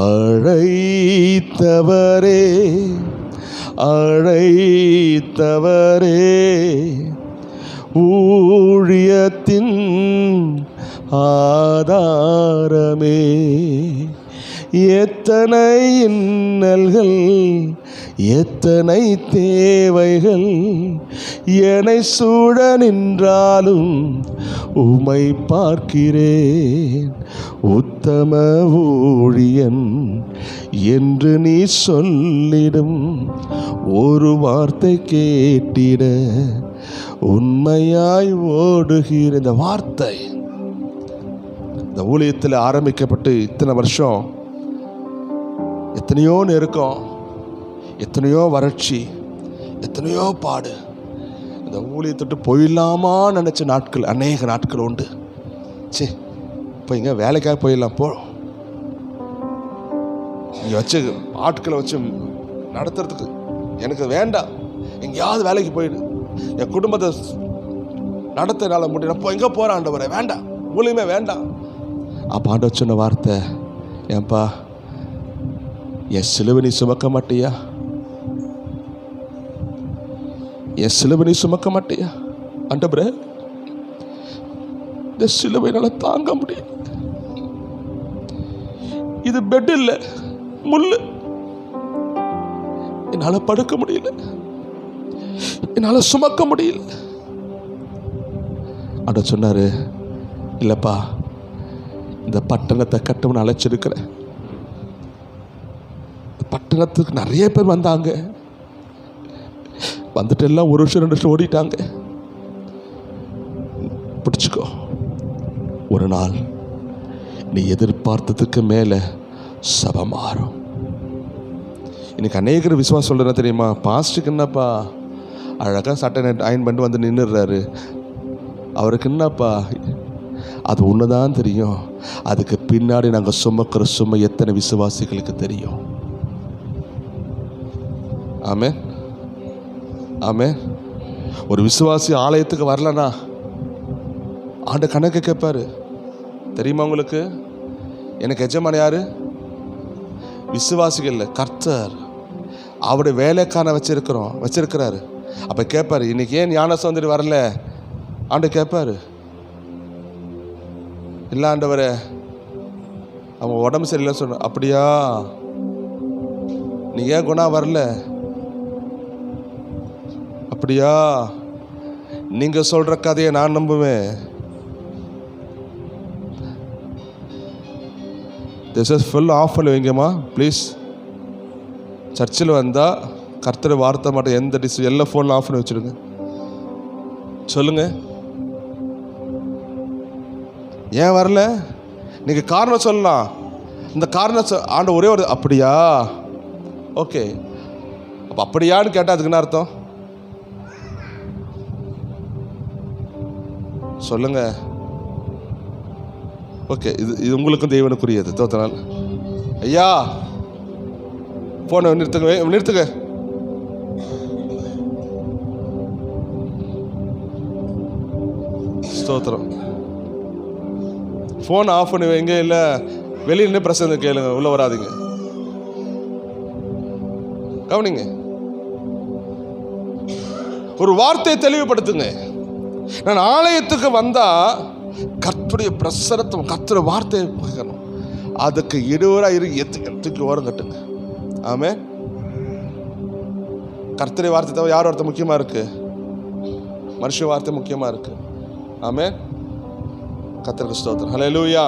அழைத்தவரே அழைத்தவரே ஊழியத்தின் ஆதாரமே, எத்தனை இன்னல்கள் எத்தனை தேவைகள் என்னை சூழ நின்றாலும் உம்மை பார்க்கிறேன், உத்தம ஊழியன் என்று நீ சொல்லிடும் ஒரு வார்த்தை கேட்டிட உண்மையாய் ஓடுகிற இந்த வார்த்தை. இந்த ஊழியத்தில் ஆரம்பிக்கப்பட்டு இத்தனை வருஷம் எத்தனையோ நெருக்கம், எத்தனையோ வறட்சி, எத்தனையோ பாடு. இந்த ஊழியத்தொட்டு போயிடலாமா நினச்ச நாட்கள், அநேக நாட்கள் உண்டு. சே, இப்போ இங்கே வேலைக்காக போயிடலாம், போ இங்கே வச்சு ஆட்களை வச்சு நடத்துறதுக்கு எனக்கு வேண்டாம், எங்கேயாவது வேலைக்கு போயிடு, என் குடும்பத்தை நடத்தினால முடியும், இப்போ எங்கே போகிற ஆண்டவரே, வேண்டாம், ஊழியமே வேண்டாம். அப்போ ஆண்டவர் சொன்ன வார்த்தை, ஏன்பா என் சிலுவை நீ சுமக்க மாட்டியா, என் சிலுவை நீ சுமக்க மாட்டியா? ஆண்டவரே, இந்த சிலுவை என்னால் தாங்க முடியும், இது பெட் இல்லை, முள்ளு, என்னால் படுக்க முடியல, என்னால் சுமக்க முடியல. ஆண்டவர் சொன்னாரு, இல்லைப்பா, இந்த பட்டணத்தை கட்டவன் அழைச்சிருக்கிறேன். பட்டணத்துக்கு நிறைய பேர் வந்தாங்க, வந்துட்டு எல்லாம் 1 வருஷம் 2 வருஷம் ஓடிட்டாங்க. பிடிச்சிக்கோ, ஒரு நாள் நீ எதிர்பார்த்ததுக்கு மேலே சபை மாறும். இன்னைக்கு அநேகர் விசுவாசம் சொல்கிறேன் தெரியுமா, பாஸ்ட்டுக்கு என்னப்பா அழகாக சட்டை அயன் பண்ணிட்டு வந்து நின்றுடுறாரு, அவருக்கு என்னப்பா? அது ஒன்று தான் தெரியும், அதுக்கு பின்னாடி நாங்கள் சுமக்கிற சுமை எத்தனை விசுவாசிகளுக்கு தெரியும். ஆமென், ஆமென். ஒரு விசுவாசி ஆலயத்துக்கு வரலனா ஆண்ட கணக்கு கேட்பாரு. தெரியுமா உங்களுக்கு? எனக்கு எஜமான் யாரு? விசுவாசிகள் இல்லை, கர்த்தர். அவருடைய வேலைக்கான வச்சிருக்கிறாரு. அப்போ கேட்பாரு, இன்னைக்கு ஏன் ஞான சுதந்திரம் வரல? ஆண்டு கேட்பாரு, இல்லை ஆண்டவரே அவன் உடம்பு சரியில்லை சொன்ன. அப்படியா? நீ ஏன் குணா வரல? அப்படியா? நீங்க சொல்ற கதையை நான் நம்புவேன். திஸ் இஸ் ஃபுல் ஆஃப் பண்ணி வைங்கம்மா ப்ளீஸ். சர்ச்சில் வந்தால் கர்த்தர் வார்த்தை மாட்டேன், எந்த எல்லா ஃபோனில் ஆஃப் பண்ணி வச்சுருங்க. சொல்லுங்க, ஏன் வரல? நீங்கள் காரணம் சொல்லலாம். இந்த காரணம் ஆண்ட ஒரே ஒரு அப்படியா? ஓகே, அப்போ அப்படியான்னு கேட்டால் அதுக்கு என்ன அர்த்தம்? சொல்லுங்க. ஓகே, இது உங்களுக்கும் தெய்வனுக்குரியது. தோத்தனால் ஐயா போன நிறுத்துங்க. ஸ்தோத்திரம். ஃபோன் ஆஃப் பண்ணி வைங்க, இல்லை வெளியே நின்று பிரச்சனை கேளுங்க, உள்ள வராதிங்க. கவனிங்க, ஒரு வார்த்தையை தெளிவுபடுத்துங்க. நான் ஆலயத்துக்கு வந்தா கர்த்தருடைய பிரசனத்தை, கர்த்தருடைய வார்த்தையை கேட்கணும். அதுக்கு இடுவராக எத்துக்கு ஓரம் கட்டுங்க. ஆமென். கர்த்தருடைய வார்த்தை தவிர யார் வார்த்தை முக்கியமாக இருக்கு? மனுஷ வார்த்தை முக்கியமாக இருக்கு. ஆமென். கர்த்தருக்கு ஸ்தோத்திரம். ஹல்லேலூயா.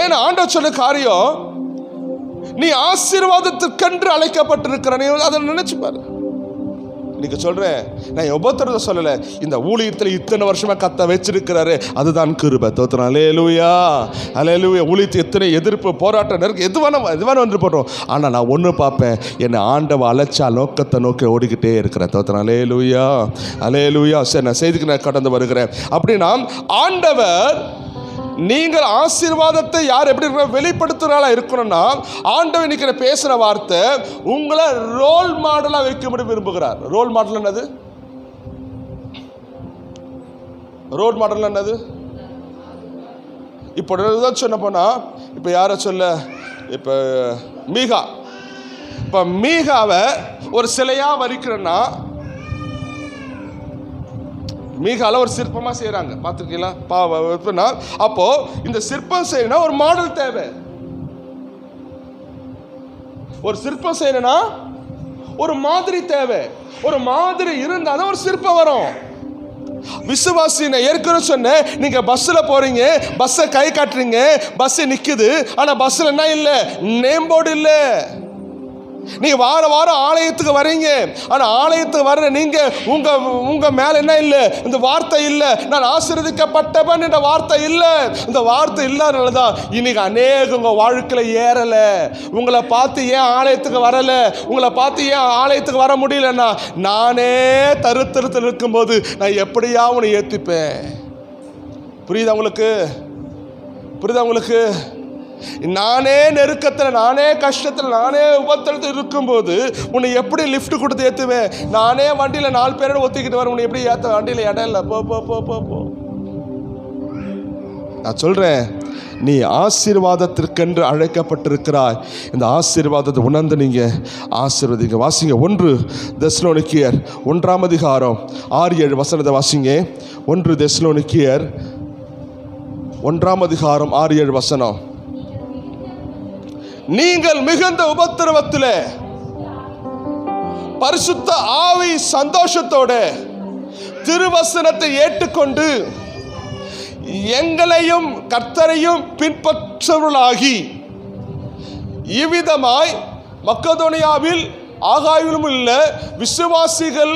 ஏன்னா ஆண்டவர் சொன்ன காரியம் நீ ஆசீர்வாதத்திற்கென்று அழைக்கப்பட்டிருக்கிற. நீ அதை நினைச்சு பாரு. இன்னைக்கு சொல்றேன், நான் உபத்திரத்தை சொல்லல, இந்த ஊழியத்தில் இத்தனை வருஷமா கத்த வச்சிருக்கிறாரு, அதுதான் கிருபை. தோத்திரம். அல்லேலூயா, அல்லேலூயா. ஊழியத்துக்கு எத்தனை எதிர்ப்பு, போராட்டம், நெருக்கம் எதுவான வந்து போடுறோம். ஆனால் நான் ஒன்று பார்ப்பேன், என்னை ஆண்டவ அழைச்சா நோக்கத்தை நோக்கி ஓடிக்கிட்டே இருக்கிறேன். தோத்திரம். அல்லேலூயா, அல்லேலூயா. சரி, நான் செய்திக்கு நான் கடந்து வருகிறேன். அப்படின்னா ஆண்டவர், நீங்கள் ஆசீர்வாதத்தை யார் எப்படி வெளிப்படுத்துறாளா இருக்கணும்னா, ஆண்டவர் இன்னைக்கு பேசுற வார்த்தை உங்களை ரோல் மாடலா வைக்கும்படி விரும்புகிறார். ரோல் மாடல் என்னது? ரோல் மாடல் என்னது? இப்போ சொன்ன போனா, இப்போ யார சொல்ல, இப்போ மீகாவை ஒரு சிலையா வரிக்கிறேன்னா, மீகால ஒரு சிற்பமா செய்யறாங்க, பார்த்துருக்கீங்களா? அப்போ இந்த சிற்பம் செய்யணும், ஒரு மாடல் தேவை. ஒரு சிற்பம் செய்யணும்னா ஒரு மாதிரி தேவை. ஒரு மாதிரி இருந்தாதான் ஒரு சிற்பம் வரும். விசுவாசி, நான் ஏற்கனவே சொன்னேன், நீங்க பஸ்ல போறீங்க, பஸ்ஸை கை காட்டுறீங்க, பஸ் நிக்குது, ஆனா பஸ்ல என்ன இல்லை? நேம் போர்டு இல்லை. நீங்க வாரம் ஆலயத்துக்கு வரீங்க, ஆனா ஆலயத்துக்கு வர்ற நீங்க உங்க மேல என்ன இல்லை? இந்த வார்த்தை இல்லை, நான் ஆசீர்வதிக்கப்பட்டவன் என்ற வார்த்தை இல்லை. இந்த வார்த்தை இல்லாதனாலதான் இன்னைக்கு அநேக உங்க வாழ்க்கையில ஏறல. உங்களை பார்த்து ஏன் ஆலயத்துக்கு வரல, உங்களை பார்த்து ஏன் ஆலயத்துக்கு வர முடியலன்னா, நானே தருத்தரத்தில் இருக்கும்போது நான் எப்படியா உன்னை ஏத்திப்பேன். புரியுதா உங்களுக்கு? நானே நெருக்கத்தில், நானே கஷ்டத்தில், நானே உபத்திரத்தில் இருக்கும்போது உன்னை எப்படி லிஃப்ட் கொடுத்து ஏற்றுவேன்? நானே வண்டியில் 4 பேரோட ஒத்திக்கிட்டு வரேன், உன்னை எப்படி ஏற்ற? வண்டியில் இடம் இல்லை, போ போ போ போ போ. நான் சொல்கிறேன், நீ ஆசீர்வாதத்திற்கென்று அழைக்கப்பட்டிருக்கிறாய். இந்த ஆசீர்வாதத்தை உணர்ந்து நீங்கள் ஆசீர்வதிங்க. வாசிங்க 1 தெசலோனிக்கேயர் 1ஆம் அதிகாரம் 6-7 வசனத்தை வாசிங்க. 1 தெசலோனிக்கேயர் 1ஆம் அதிகாரம் 6-7 வசனம். நீங்கள் மிகுந்த உபத்திரவத்திலே பரிசுத்த ஆவி சந்தோஷத்தோட திருவசனத்தை ஏற்றுக்கொண்டு எங்களையும் கர்த்தரையும் பின்பற்றவர்களாகி இவ்விதமாய் மக்கதோனியாவில் ஆகாயிலும் உள்ள விசுவாசிகள்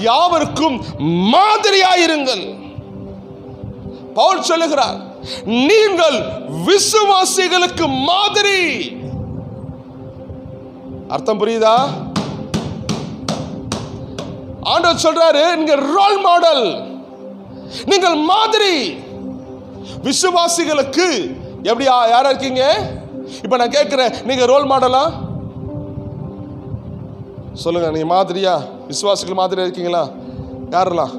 யாவருக்கும் மாதிரியாயிருங்கள். பவுல் சொல்லுகிறார், நீங்கள் விசுவாசிகளுக்கு மாதிரி. அர்த்தம் புரியுதா? ஆண்டவர் சொல்றாரு, நீங்க ரோல் மாடல், நீங்கள் மாதிரி. விசுவாசிகளுக்கு எப்படி யாரா இருக்கீங்க? இப்ப நான் கேட்கிறேன், நீங்க ரோல் மாடலா? சொல்லுங்க, நீங்க மாதிரியா? விசுவாசிகள் மாதிரியா இருக்கீங்களா? யாரெல்லாம்?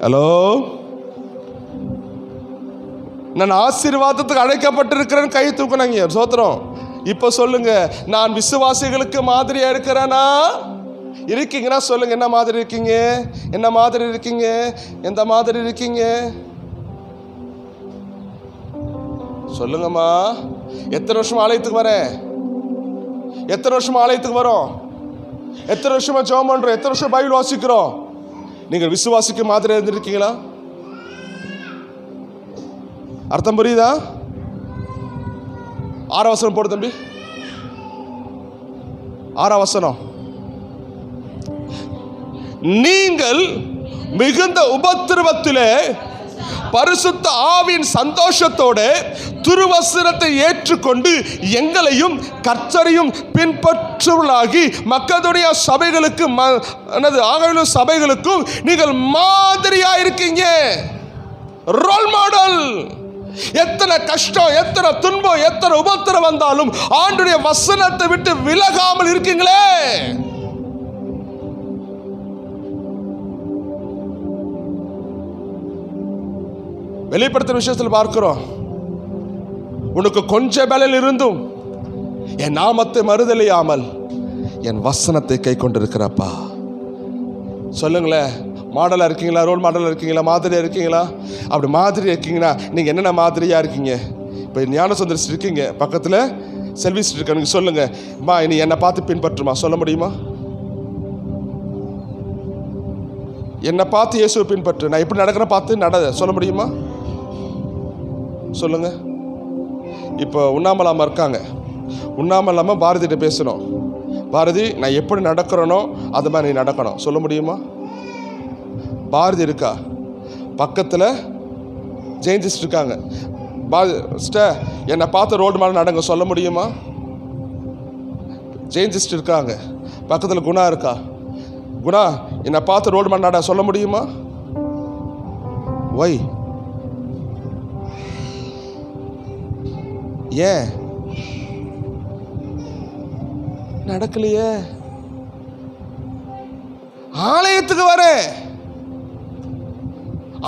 ஹலோ, நான் ஆசீர்வாதத்துக்கு அழைக்கப்பட்டிருக்கிறேன்னு கை தூக்குனாங்க. சோத்திரம். இப்போ சொல்லுங்க, நான் விசுவாசிகளுக்கு மாதிரியா இருக்கிறேனா? இருக்கீங்கன்னா சொல்லுங்க, என்ன மாதிரி இருக்கீங்க? என்ன மாதிரி இருக்கீங்க? எந்த மாதிரி இருக்கீங்க? சொல்லுங்கம்மா. எத்தனை வருஷம் ஆலயத்துக்கு வரேன்? எத்தனை வருஷம் ஆலயத்துக்கு வரோம்? எத்தனை வருஷமா ஜெபம் பண்றோம்? எத்தனை வருஷம் பைபிள் வாசிக்கிறோம்? நீங்கள் விசுவாசிக்கு மாதிரி இருந்திருக்கீங்களா? அர்த்தம் புரியுதா? 6ஆம் வசனம் போடு தம்பி. 6ஆம் வசனம். நீங்கள் மிகுந்த உபத்திரவத்திலே பரிசுத்த ஆவியின் சந்தோஷத்தோட திருவசனத்தை ஏற்றுக்கொண்டு எங்களையும் கர்த்தரையும் பின்பற்றுவர்களாகி மக்களுடைய சபைகளுக்கு ஆகாயிலும் சபைகளுக்கும் நீங்கள் மாதிரியா இருக்கீங்க. Role model. எத்தனை கஷ்டம், எத்தனை துன்பம், எத்தனை உபத்திரம் வந்தாலும் ஆண்டுடைய வசனத்தை விட்டு விலகாமல் இருக்கீங்களே. வெளிப்படுத்துற விஷயத்தில் பார்க்கிறோம், உனக்கு கொஞ்ச பலன் இருந்தும் என் நாமத்தை மறுதலியாமல் என் வசனத்தை கை கொண்டிருக்கிறப்பா. சொல்லுங்களேன், மாடலாக இருக்கீங்களா? ரோல் மாடலாக இருக்கீங்களா? மாதிரியாக இருக்கீங்களா? அப்படி மாதிரி இருக்கீங்கன்னா நீங்கள் என்னென்ன மாதிரியாக இருக்கீங்க? இப்போ ஞானசுந்தர் இருக்கீங்க, பக்கத்தில் செல்வி இருக்காங்க. சொல்லுங்கள், மா நீ என்னை பார்த்து பின்பற்றுமா? சொல்ல முடியுமா? என்னை பார்த்து இயேசுவை பின்பற்று. நான் எப்படி நடக்கிறேன் பார்த்து சொல்ல முடியுமா? சொல்லுங்க. இப்போ உண்ணாமலாமல் இருக்காங்க. உண்ணாமலாமல் பாரதிகிட்ட பேசணும். பாரதி, நான் எப்படி நடக்கிறேனோ அது மாதிரி நீ நடக்கணும், சொல்ல முடியுமா? பாரதி இருக்கா, பக்கத்தில் ஜெயின்சிஸ்ட் இருக்காங்க. சிஸ்டர், என்னை பார்த்து ரோடு மேலே நடங்க, சொல்ல முடியுமா? ஜெயின்சிஸ்ட் இருக்காங்க, பக்கத்தில் குணா இருக்கா. குணா, என்னை பார்த்து ரோடு மேலே நட, சொல்ல முடியுமா? ஒய், ஏன் நடக்கலையே? ஆலயத்துக்கு வரேன்,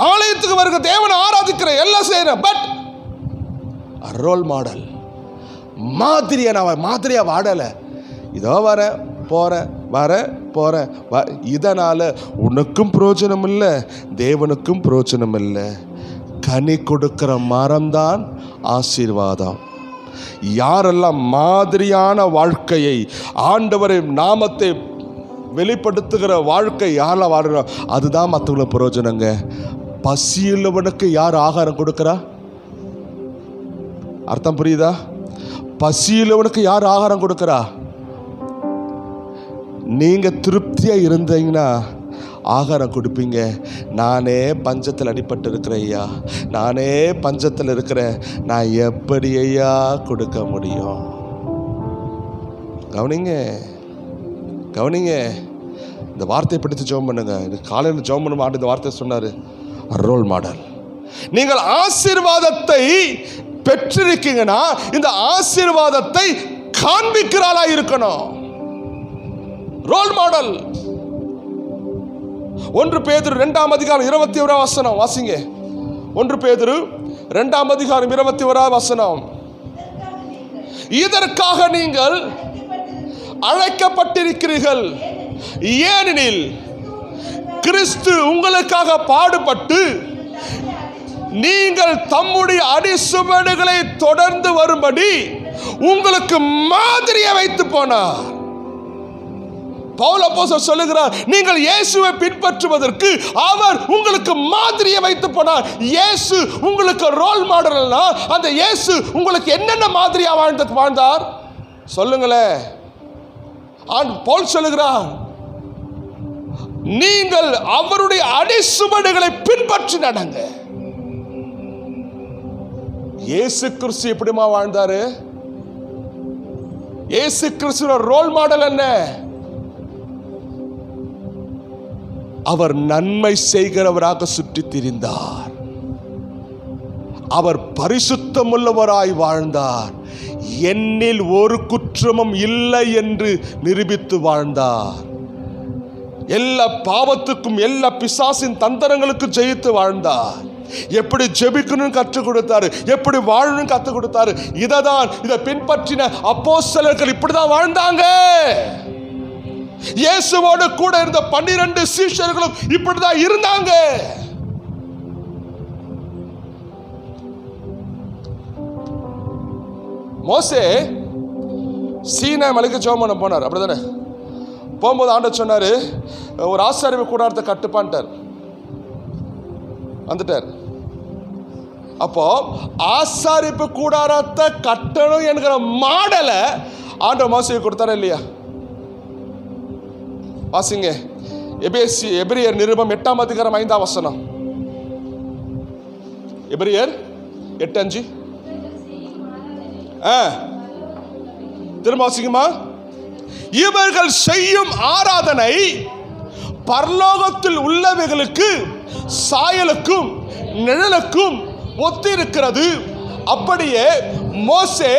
ஆலயத்துக்கு வருக, தேவனை ஆராதிக்கிறேன், எல்லாம் செய்யறேன். பட் ரோல் மாடல் மாதிரியா நான் மாதிரியா வாடலை. இதோ வரேன் போறேன், வரேன் போறேன். இதனால உனக்கும் பிரயோஜனம் இல்லை, தேவனுக்கும் பிரயோஜனம் இல்லை. கனி கொடுக்கிற மரம்தான் ஆசீர்வாதம். யாரெல்லாம் மாதிரியான வாழ்க்கையை, ஆண்டவரை நாமத்தை வெளிப்படுத்துகிற வாழ்க்கை யாரெல்லாம் வாழ்கிறோம், அதுதான் மற்றவங்களுக்கு பிரயோஜனங்க. பசியுள்ளவனுக்கு யார் ஆகாரம் கொடுக்குறா? அர்த்தம் புரியுதா? பசியுள்ளவனுக்கு யார் ஆகாரம் கொடுக்குறா? நீங்க திருப்தியா இருந்தீங்கன்னா ஆகாரம் கொடுப்பீங்க. நானே பஞ்சத்தில் அடிபட்டு இருக்கிறேன் ஐயா, நானே பஞ்சத்தில் இருக்கிறேன், நான் எப்படி ஐயா கொடுக்க முடியும்? கவனிங்க கவனிங்க, இந்த வார்த்தையை படித்து ஜெபம் பண்ணுங்க. காலையில் ஜெபம் பண்ண மாட்டு இந்த வார்த்தையை சொன்னார், ரோல் மாடல். நீங்கள் ஆசீர்வாதத்தை பெற்றிருக்கீங்கன்னா இந்த ஆசீர்வாதத்தை காண்பிக்கிறாளா இருக்கணும். Role model. 1 பேதுரு 2ஆம் அதிகாரம் 21ஆம் வசனம் வாசிங்க. 1 பேதுரு 2ஆம் அதிகாரம் 21ஆம் வசனம். இதற்காக நீங்கள் அழைக்கப்பட்டிருக்கிறீர்கள், ஏனெனில் கிறிஸ்து உங்களுக்காக பாடுபட்டு நீங்கள் தம்முடைய அடிசுவடுகளை தொடர்ந்து வரும்படி உங்களுக்கு மாதிரியை வைத்து போனார். பவுல் அப்போஸ்தலன் சொல்லுகிறார், நீங்கள் இயேசுவை பின்பற்றுவதற்கு அவர் உங்களுக்கு மாதிரியை வைத்து போனார். இயேசு உங்களுக்கு ரோல் மாடல்னா அந்த இயேசு உங்களுக்கு என்னென்ன மாதிரியா வாழ்ந்தார் சொல்லுங்களேன். பவுல் சொல்லுகிறார், நீங்கள் அவருடைய அடிசுவடுகளை பின்பற்றி நடங்க. இயேசு கிறிஸ்து எப்படிமா வாழ்ந்தாரு? இயேசு கிறிஸ்துவோட ரோல் மாடல் என்ன? அவர் நன்மை செய்கிறவராக சுற்றி திரிந்தார். அவர் பரிசுத்தமுள்ளவராய் வாழ்ந்தார். என்னில் ஒரு குற்றமும் இல்லை என்று நிரூபித்து வாழ்ந்தார். எல்லா பாவத்துக்கும் எல்லா பிசாசின் தந்திரங்களுக்கும் ஜெயித்து வாழ்ந்தார். எப்படி ஜெபிக்கணும்னு கற்றுக் கொடுத்தாரு, எப்படி வாழணும் கற்றுக் கொடுத்தாரு. இதை பின்பற்றின அப்போஸ்தலர்கள் இப்படிதான் வாழ்ந்தாங்க. இயேசுவோடு கூட இருந்த 12 சீஷர்களும் இப்படிதான் இருந்தாங்க. மோசே சீனா மலைக்கு ஜெபம் பண்ண போனார், அப்படிதானே? போகும்போது ஆண்டவர் சொன்னாரு, ஒரு ஆசாரிய கூடாரத்தை கட்டுப்பான்ட்டார், வந்துட்டார். அப்போ ஆசாரிப்பு கூடாரத்தை கட்டணும் என்கிற மாடலை ஆண்டவர் மோசேக்கு கொடுத்தாரா இல்லையா? வாசிங்க, எபிரியர் நிருபம் 8ஆம் அதிகாரம் 5ஆம் வசனம். எபிரியர் 8:5. திரும்ப வாசிக்குமா? இவர்கள் செய்யும் ஆராதனை பரலோகத்தில் உள்ளவைகளுக்கு சாயலுக்கும் நிழலுக்கும் ஒத்திருக்கிறது. அப்படியே மோசே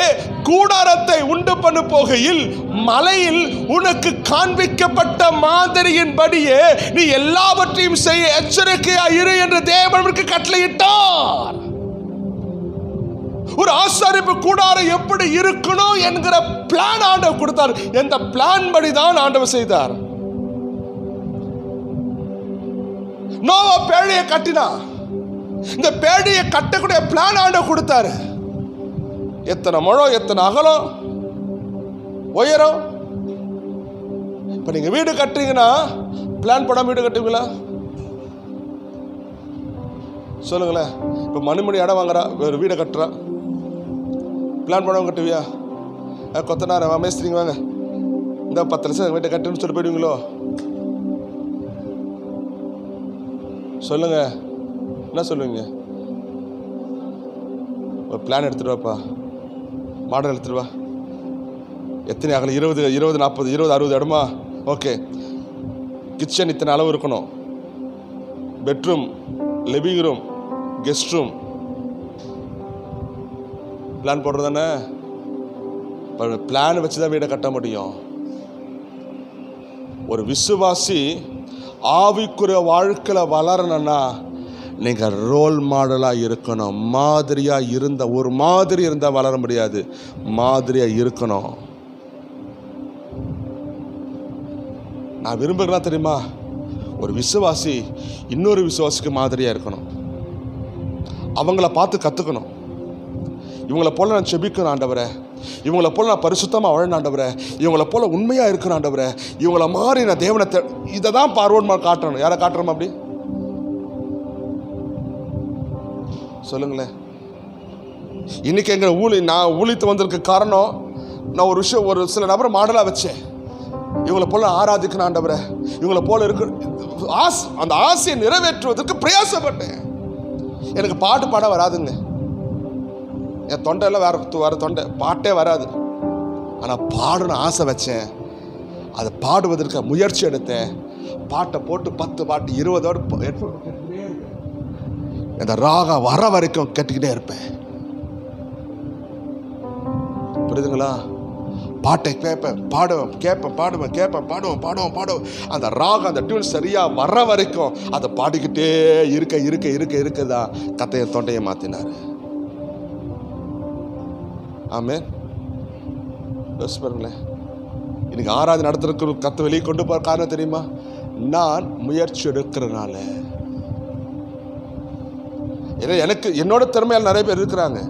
கூடாரத்தை உண்டு பண்ண போகையில் மலையில் உனக்கு காண்பிக்கப்பட்ட மாதிரியின்படியே நீ எல்லாவற்றையும் செய்ய எச்சரிக்கையாயிரு என்று தேவனுக்கு கட்டளையிட்டார். ஒரு ஆசாரிப்பு கூடாரம் எப்படி இருக்கணும் என்கிற பிளான் ஆண்டவர் கொடுத்தார். எந்த பிளான் படிதான் ஆண்டவர் செய்தார். நோவா பேழையை கட்டினா, இந்த பேழையை கட்டக்கூடிய பிளான் ஆண்டவர் கொடுத்தாரு. எத்தனை முழம், எத்தனை அகலம், உயரம். இப்ப நீங்க வீடு கட்டுறீங்கன்னா பிளான் படம் வீடு கட்டுவீங்களா? சொல்லுங்களேன். இப்ப மணிமணி இடம் வாங்குறா, ஒரு வீடை கட்டுறா, பிளான் பண்ணவங்க கட்டுவியா? கொத்தனார் மேஸ்திரிங்க வாங்க, இந்த 10 லட்சம் வீட்டை கட்டுன்னு சொல்லி போயிடுவீங்களோ? சொல்லுங்க, என்ன சொல்லுவீங்க? ஒரு பிளான் எடுத்துட்டு வாப்பா, மாடல் எடுத்துட்டு வா. எத்தனை ஆகல? 20, 40, 20, 60 இடமா? ஓகே. கிச்சன் இத்தனை அளவு இருக்கணும், bedroom, living room, guest room. Plan போடுறது தானே. பிளான் வச்சு தான் வீடை கட்ட முடியும். ஒரு விசுவாசி ஆவிக்குரிய வாழ்க்கையில் வளரணும்னா நீங்கள் ரோல் மாடலாக இருக்கணும். மாதிரியாக ஒரு மாதிரி இருந்தால் வளர முடியாது, மாதிரியாக இருக்கணும். நான் விரும்புகிறேன் தெரியுமா? ஒரு விசுவாசி இன்னொரு விசுவாசிக்கு மாதிரியாக இருக்கணும். அவங்கள பார்த்து கற்றுக்கணும். இவங்கள போல நான் செபிக்கணும் ஆண்டவரே, இவங்கள போல நான் பரிசுத்தமாக வாழணும் ஆண்டவரே, இவங்கள போல உண்மையாக இருக்கணும் ஆண்டவரே, இவங்கள மாதிரி நான் தேவனை இதை தான் பார்வோடு காட்டணும். யாரை காட்டுறோம் அப்படி? சொல்லுங்களேன். இன்னைக்கு எங்கள் நான் ஊழித்து வந்திருக்க காரணம், நான் ஒரு விஷயம், ஒரு சில நபரை மாடலாக வச்சேன். இவங்களை போல ஆராதிக்கணும் ஆண்டவரே, இவங்களை போல இருக்கு அந்த ஆசையை நிறைவேற்றுவதற்கு பிரயாசப்பட்டேன். எனக்கு பாட்டு பாட வராதுங்க, என் தொண்டையெல்லாம் வேற தொண்டை, பாட்டே வராது. ஆனால் பாடணும்னு ஆசை வச்சேன், அதை பாடுவதற்கு முயற்சி எடுத்தேன். பாட்டை போட்டு 10 பாட்டு 20 இந்த ராகம் வர வரைக்கும் கேட்டுக்கிட்டே இருப்பேன். புரியுதுங்களா? பாட்டை கேட்பேன், பாடுவேன், கேட்பேன், பாடுவேன், கேட்பேன், பாடுவேன். அந்த ராகம், அந்த டியூன் சரியாக வர வரைக்கும் அதை பாடிக்கிட்டே இருக்கதான் கத்தைய தொண்டையை மாற்றினார். ஆமென். யோசிச்சு பாருங்களேன். இன்னைக்கு ஆராதனை நடத்துறதுக்கு கத்தை வெளியே கொண்டு போகிற காரணம் தெரியுமா? நான் முயற்சி எடுக்கிறதுனால. எனக்கு என்னோட திறமையால் நிறைய பேர் இருக்கிறாங்க,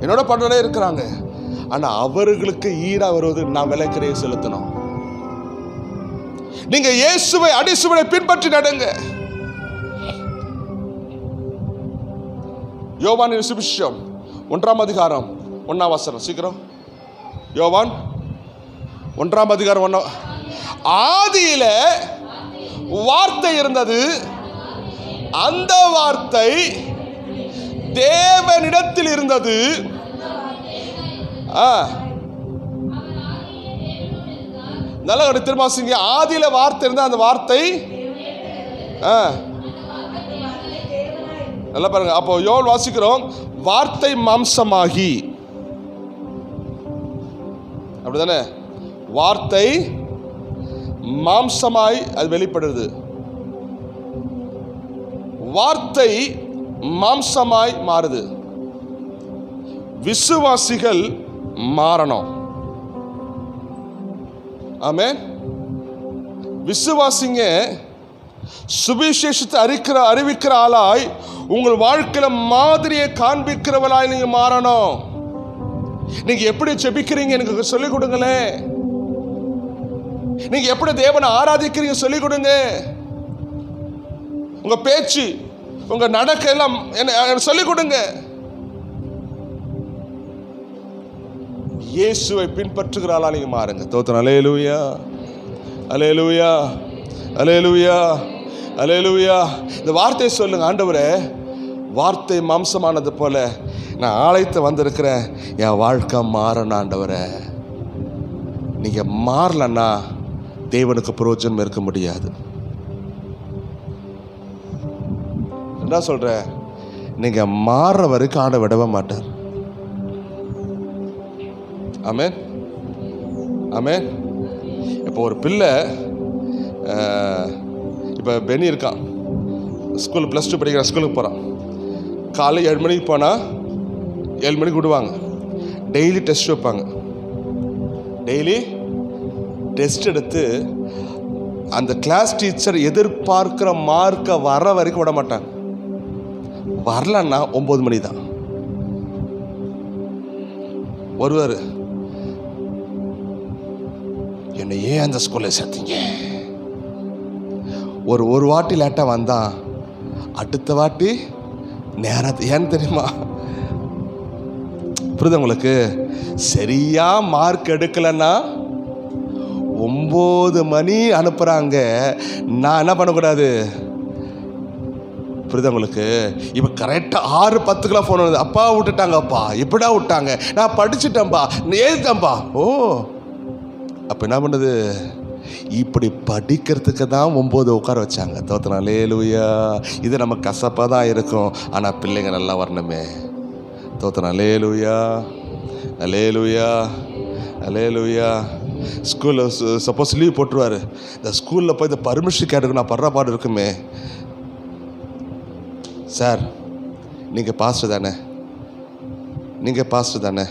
என்னோட பண்ணனே இருக்கிறாங்க. ஆனால் அவர்களுக்கு ஈடாக வருவது நான் விலைக்கிறையை செலுத்தணும். நீங்க இயேசுவை அடிசுவனை பின்பற்றி நடங்க. யோவானின் சுவிசேஷம் 1ஆம் அதிகாரம் 1ஆம் வசனம். சீக்கிரம். யோவான் 1ஆம் அதிகாரம் 1. ஆதியில வார்த்தை இருந்தது, அந்த வார்த்தை தேவனிடத்தில் இருந்தது. நல்ல திருமாசிங்க. ஆதியில வார்த்தை இருந்தா, அந்த வார்த்தை நல்லா பாருங்க. அப்போ யோவான் வாசிக்கிறோம், வார்த்தை மாம்சமாகி, அப்படிதானே? வார்த்தை மாம்சமாய் அது வெளிப்படுது. வார்த்தை மாம்சமாய் மாறுது. விசுவாசிகள் மாறணும். ஆமென். விசுவாசிங்க சுவிசேஷத்தை அறிவிக்கிற ஆளாய், உங்கள் வாழ்க்கையில மாதிரியை காண்பிக்கிறவளாய் நீங்க மாறணும். நீங்க எப்படி ஜெபிக்கிறீங்க எனக்கு சொல்லிக் கொடுங்களேன். நீங்க எப்படி தேவனை ஆராதிக்கிறீங்க சொல்லிக் கொடுங்க. உங்க பேச்சு, உங்க நடக்க எல்லாம் என்ன சொல்லிக் கொடுங்க. இயேசுவை பின்பற்றுகிறாளா நீங்க மாறுங்க. தோத்திரம். அல்லேலூயா, அல்லேலூயா, அல்லேலூயா, அல்லேலூயா. இந்த வார்த்தையை சொல்லுங்க. ஆண்டவரே, வார்த்தை மாம்சமானது போல நான் ஆலயத்தை வந்திருக்கிறேன், என் வாழ்க்கை மாறணும் ஆண்டவரே. நீங்க மாறலன்னா தேவனுக்கு பிரயோஜனம் இருக்க முடியாது. என்ன சொல்ற? நீங்க மாறுற வரைக்கும் ஆட விடவே மாட்டார். ஆமென், ஆமென். இப்போ ஒரு பிள்ளை, இப்போ பெனி இருக்கான், ஸ்கூல் +2 படிக்கிற ஸ்கூலுக்கு போகிறான். காலை 7 மணிக்கு போனால் 7 மணிக்கு விடுவாங்க. டெய்லி டெஸ்ட் வைப்பாங்க. டெய்லி டெஸ்ட் எடுத்து அந்த கிளாஸ் டீச்சர் எதிர்பார்க்கிற மார்க்கை வர வரைக்கும் விட மாட்டாங்க. வரலன்னா 9 மணி தான் வருவார். என்னை ஏன் அந்த ஸ்கூலில் சேர்த்தீங்க? ஒரு வாட்டி லேட்டாக வந்தான், அடுத்த வாட்டி நேரத்தை. ஏன்னு தெரியுமா? புரியுது உங்களுக்கு? சரியா மார்க் எடுக்கலன்னா 9 மணி அனுப்புகிறாங்க, நான் என்ன பண்ணக்கூடாது? புரியுது உங்களுக்கு? இப்போ கரெக்டாக 6:10 ஃபோன் வருது, அப்பா விட்டுட்டாங்கப்பா, எப்படா விட்டாங்க, நான் படிச்சுட்டேன்ப்பா, எழுதிட்டேன்ப்பா. ஓ, அப்போ என்ன பண்ணுது? இப்படி படிக்கிறதுக்கு தான் 9 உட்கார வச்சாங்க. தோத்திரம். அல்லேலூயா. இது நம்ம கசப்பாக தான் இருக்கும், ஆனால் பிள்ளைங்க நல்லா வரணுமே. தோத்திரம். அல்லேலூயா, அல்லேலூயா, அல்லேலூயா. ஸ்கூலில் சப்போஸ் லீவ் போட்டுருவார், இந்த ஸ்கூலில் போய் இந்த பர்மிஷன் கேட்டுக்கு நான் படுற பாடு இருக்குமே. சார், நீங்கள் பாஸ்டர் தானே, நீங்கள் பாஸ்டர் தானே,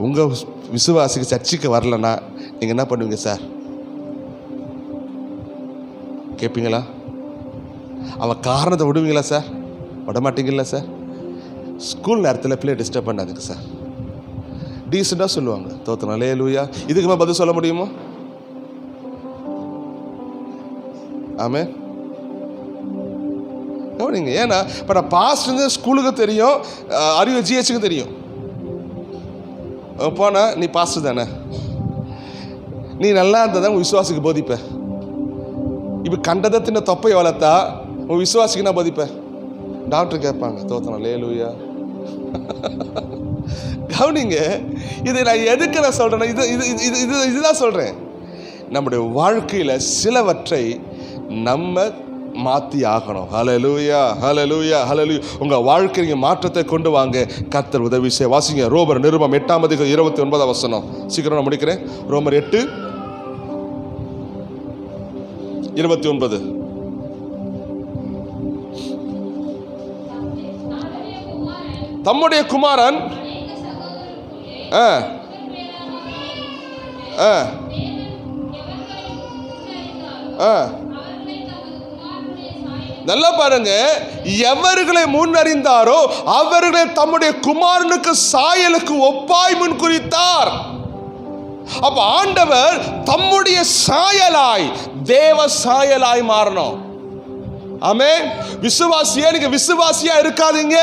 உங்கள் விசுவாசிக்கு சர்ச்சுக்கு வரலன்னா நீங்கள் என்ன பண்ணுவீங்க சார்? கேட்பீங்களா? அவன் காரணத்தை விடுவீங்களா சார்? விடமாட்டீங்களா சார்? ஸ்கூல் நேரத்தில் பிள்ளைய டிஸ்டர்ப் பண்ணாதுங்க சார், டீசெண்டாக சொல்லுவாங்க. தோத்திரம். அல்லேலூயா. இதுக்கு மேலே பதில் சொல்ல முடியுமா? ஆமே. கவனிங்க. ஏன்னா இப்போ நான் பாஸ்டர் ஸ்கூலுக்கு தெரியும், அறிவு ஜிஹெச்சுக்கு தெரியும். போனா நீ பாஸ்டர் தானே, நீ நல்லா இருந்தால் தான் உன் விசுவாசிக்கு போதிப்ப. இப்போ கண்டதை தின்ன தொப்பை வளர்த்தா உன் விசுவாசிக்கு நான் போதிப்ப. டாக்டர் கேட்பாங்க. தோத்திரம். அல்லேலூயா. கவனிங்க. இதை நான் எதுக்கு நான் சொல்கிறேன்னா, இதுதான் சொல்கிறேன். நம்முடைய வாழ்க்கையில் சிலவற்றை நம்ம மாற்றி ஆகணும். ஹல்லேலூயா, ஹல்லேலூயா, ஹல்லேலூயா. உங்கள் வாழ்க்கைக்கு மாற்றத்தை கொண்டு வாங்க. கர்த்தர் உதவி செய்ய. வாசிங்க ரோமர் நிருபம் 8:29. சீக்கிரம் நான் முடிக்கிறேன். ரோமர் 8:29. தம்முடைய குமாரன் நல்லா பாருங்க, எவர்களை முன்னறிந்தாரோ அவர்களை தம்முடைய குமாரனுக்கு சாயலுக்கு ஒப்பாய் முன் குறித்தார். அப்ப ஆண்டவர் தம்முடைய சாயலாய், தேவ சாயலாய் மாறணும். ஆமென். விசுவாசியா நீங்க விசுவாசியா இருக்காதீங்க,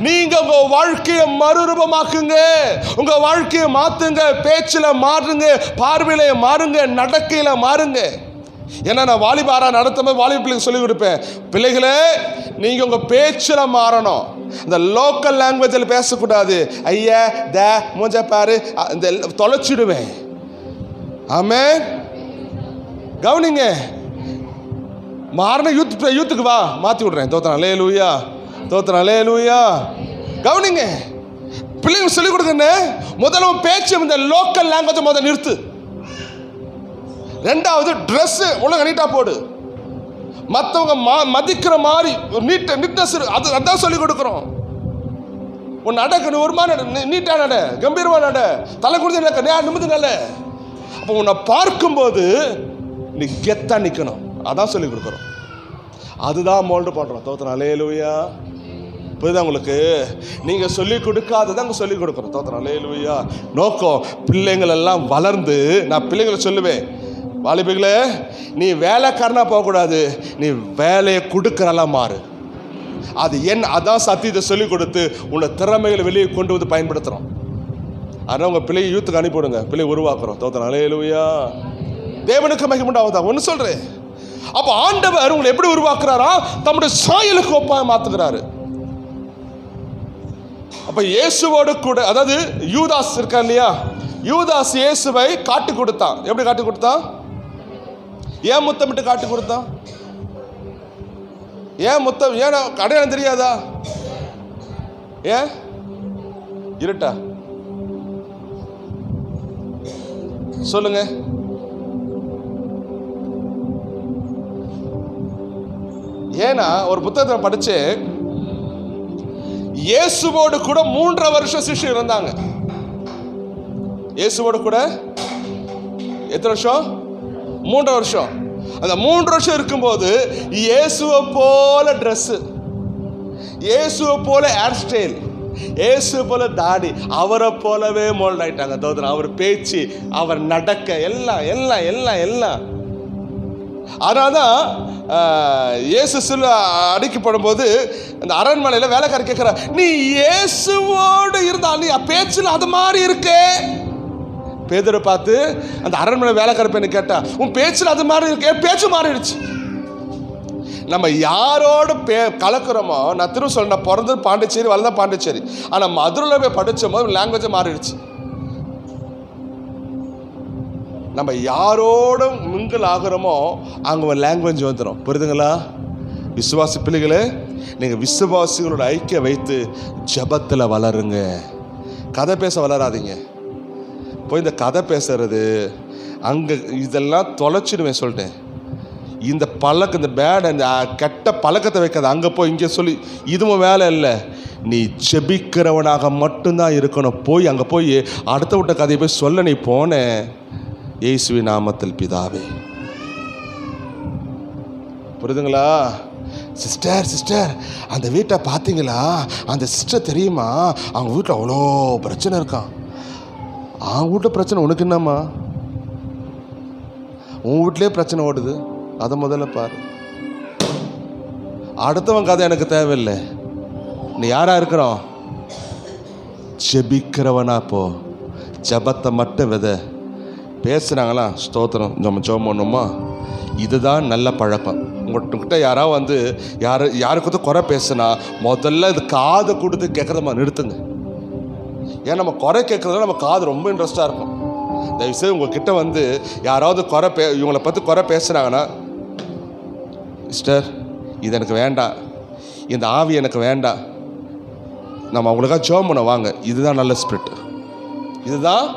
நீங்க உங்க வாழ்க்கையை மறுரூபமாக்குங்க, உங்க வாழ்க்கையை மாத்துங்க, பேச்சுல மாறுங்க, பார்வையில மாறுங்க, நடக்கையில மாறுங்க. ஏன்னா நான் வாலிபாரா நடத்தும் வாலிப பிள்ளைங்க சொல்லிக் கொடுப்பேன், பிள்ளைகளே நீங்க உங்க பேச்சுல மாறணும். இந்த லோக்கல் லாங்குவேஜில் பேசக்கூடாது. ஐயா த மூஞ்ச பாரு, இந்த தொலைச்சிடுவேன். ஆமென். கவனிங்க. மாறின யூத்துக்கு வா, மாற்றி விடுறேன். தோத்திரம். அல்லேலூயா, தோத்திரம். அல்லேலூயா. கவனிங்க. பிள்ளைங்க சொல்லிக் கொடுக்குன்னு முதல்ல பேச்சு இந்த லோக்கல் லாங்குவேஜ் முதல்ல நிறுத்து. ரெண்டாவது ட்ரெஸ்ஸு ஒழுங்கு நீட்டாக போடு. மற்றவங்க மதிக்கிற மாதிரி நீட்னஸ் அதான் சொல்லிக் கொடுக்குறோம். உன் நடக்கணும், ஒரு மாதிரி நீட்டாக நட, கம்பீரமாக நட, தலை கொடுத்து நட, நிமிந்து நட. அப்போ உன்னை பார்க்கும்போது நீ கெத்தா நிற்கணும். அதான் சொல்லிக் கொடுக்குறோம், அதுதான் மோல்டு பண்ணுறோம். தோத்திரம். அல்லேலூயா. புரியுதா உங்களுக்கு? நீங்கள் சொல்லிக் கொடுக்காததான் அங்கே சொல்லிக் கொடுக்குறோம். தோத்திரம். அல்லேலூயா. நோக்கம் பிள்ளைங்கள் எல்லாம் வளர்ந்து, நான் பிள்ளைங்களை சொல்லுவேன், வாலிபர்களே நீ வேலைக்காரனா போகக்கூடாது, நீ வேலையை கொடுக்குறலாம் மாறு. அது அதான் சத்தியத்தை சொல்லிக் கொடுத்து உன்னை திறமைகளை வெளியே கொண்டு வந்து பயன்படுத்துகிறோம். அதனால் உங்கள் பிள்ளையை யூத்துக்கு அனுப்பிவிடுங்க, பிள்ளையை உருவாக்குறோம். தோத்திரம். அல்லேலூயா. தேவனுக்கு மகிமையுண்டாவதா. ஒன்று சொல்கிறேன். அப்போ ஆண்டவர் உங்களை எப்படி உருவாக்குறாரா? தம்முடைய சாயலுக்கு ஒப்பாக மாற்றுகிறாரு. அப்போ இயேசுவோடு கூட, அதாவது யூதாஸ் இருக்கா இல்லையா, யூதாஸ் இயேசுவை காட்டி கொடுத்தான். எப்படி காட்டி கொடுத்தான்? ஏன் முத்தமிட்டு காட்டி கொடுத்தான்? ஏன் முத்தம்? ஏன் அடையாளம் தெரியாதா? ஏன் இருட்டா? சொல்லுங்க. ஏன்னா ஒரு புத்தகத்தை படிச்சு, இயேசுவோடு கூட 3 வருஷம் சிஷ்யர் இருந்தாங்க. இயேசுவோடு கூட எத்தனை வருஷம்? 3 வருஷம். அந்த 3 வருஷம் இருக்கும்போது இயேசுவை போல ட்ரெஸ்ஸு, இயேசுவை போல ஹேர் ஸ்டைல், இயேசு போல தாடி, அவரை போலவே மோல்ட் ஆயிட்டாங்க. தோத்திரம். அவர் பேச்சு, அவர் நடக்க, எல்லாம் எல்லாம் எல்லாம் எல்லாம். அதனால தான் இயேசு சிலுவை அடிக்கப்படும் போது அந்த அரண்மனையில் வேலைக்கார கேட்குறா, நீ இயேசுவோடு இருந்தா நீ பேச்சில் அது மாதிரி இருக்கே. பேதுரை பார்த்து அந்த அரண்மனை வேலைக்கார பெண்ணு கேட்டா, உன் பேச்சில் அது மாதிரி இருக்கே. பேச்சு மாறிடுச்சு. நம்ம யாரோடு கலக்கிறோமோ, நான் திரும்ப சொல்ல, நான் பிறந்தது பாண்டிச்சேரி, வளர்ந்த பாண்டிச்சேரி, ஆனால் மதுரையில் போய் படித்த போது லாங்குவேஜ் மாறிடுச்சு. நம்ம யாரோட மிங்கிள் ஆகிறோமோ அங்கே ஒரு லாங்குவேஜ் வந்துடும். புரியுதுங்களா? விசுவாசி பிள்ளைகளே, நீங்கள் விசுவாசிகளோட ஐக்கிய வைத்து ஜபத்தில் வளருங்க. கதை பேச வளராதீங்க. போய் இந்த கதை பேசுறது அங்கே இதெல்லாம் தொலைச்சிடுவேன் சொல்லிட்டேன். இந்த பழக்கம், இந்த பேட், இந்த கெட்ட பழக்கத்தை வைக்காது. அங்கே போய் இங்கே சொல்லி இதுவும் வேலை இல்லை. நீ ஜெபிக்கிறவனாக மட்டும்தான் இருக்கணும். போய் அங்கே போய் அடுத்த விட்ட கதையை போய் சொல்ல நீ போன. இயேசுவின் நாமத்தில் பிதாவே. புரியுதுங்களா? சிஸ்டர் அந்த வீட்டை பார்த்தீங்களா? அந்த சிஸ்டர் தெரியுமா? அவங்க வீட்டில் அவ்வளோ பிரச்சனை இருக்கான். அவங்க வீட்டில் பிரச்சனை, உனக்கு என்னம்மா? உன் வீட்லேயே பிரச்சனை ஓடுது. அதை முதல்ல பாரு. அடுத்தவன் கதை எனக்கு தேவையில்லை. நீ யாரா இருக்கிறோம்? ஜெபிக்கிறவனா போ. ஜபத்தை மட்டும் விதை. பேசுகிறாங்களா? ஸ்தோத்திரம், நம்ம ஜெபம் பண்ணுமா? இதுதான் நல்ல பழக்கம். உங்கள்கிட்ட யாராவது வந்து யாருக்கும் குறை பேசுனா முதல்ல இது காதை கொடுத்து கேட்குறத நிறுத்துங்க. ஏன்னா நம்ம குறை கேட்குறதுல நம்ம காது ரொம்ப இன்ட்ரெஸ்டாக இருக்கும். தயவுசெய்து உங்கள்கிட்ட வந்து யாராவது இவங்களை பற்றி குறை பேசுகிறாங்கன்னா, சிஸ்டர் இது எனக்கு வேண்டாம், இந்த ஆவி எனக்கு வேண்டாம், நம்ம அவங்களுக்காக ஜெபம் பண்ண வாங்க. இதுதான் நல்ல ஸ்பிரிட். இதுதான்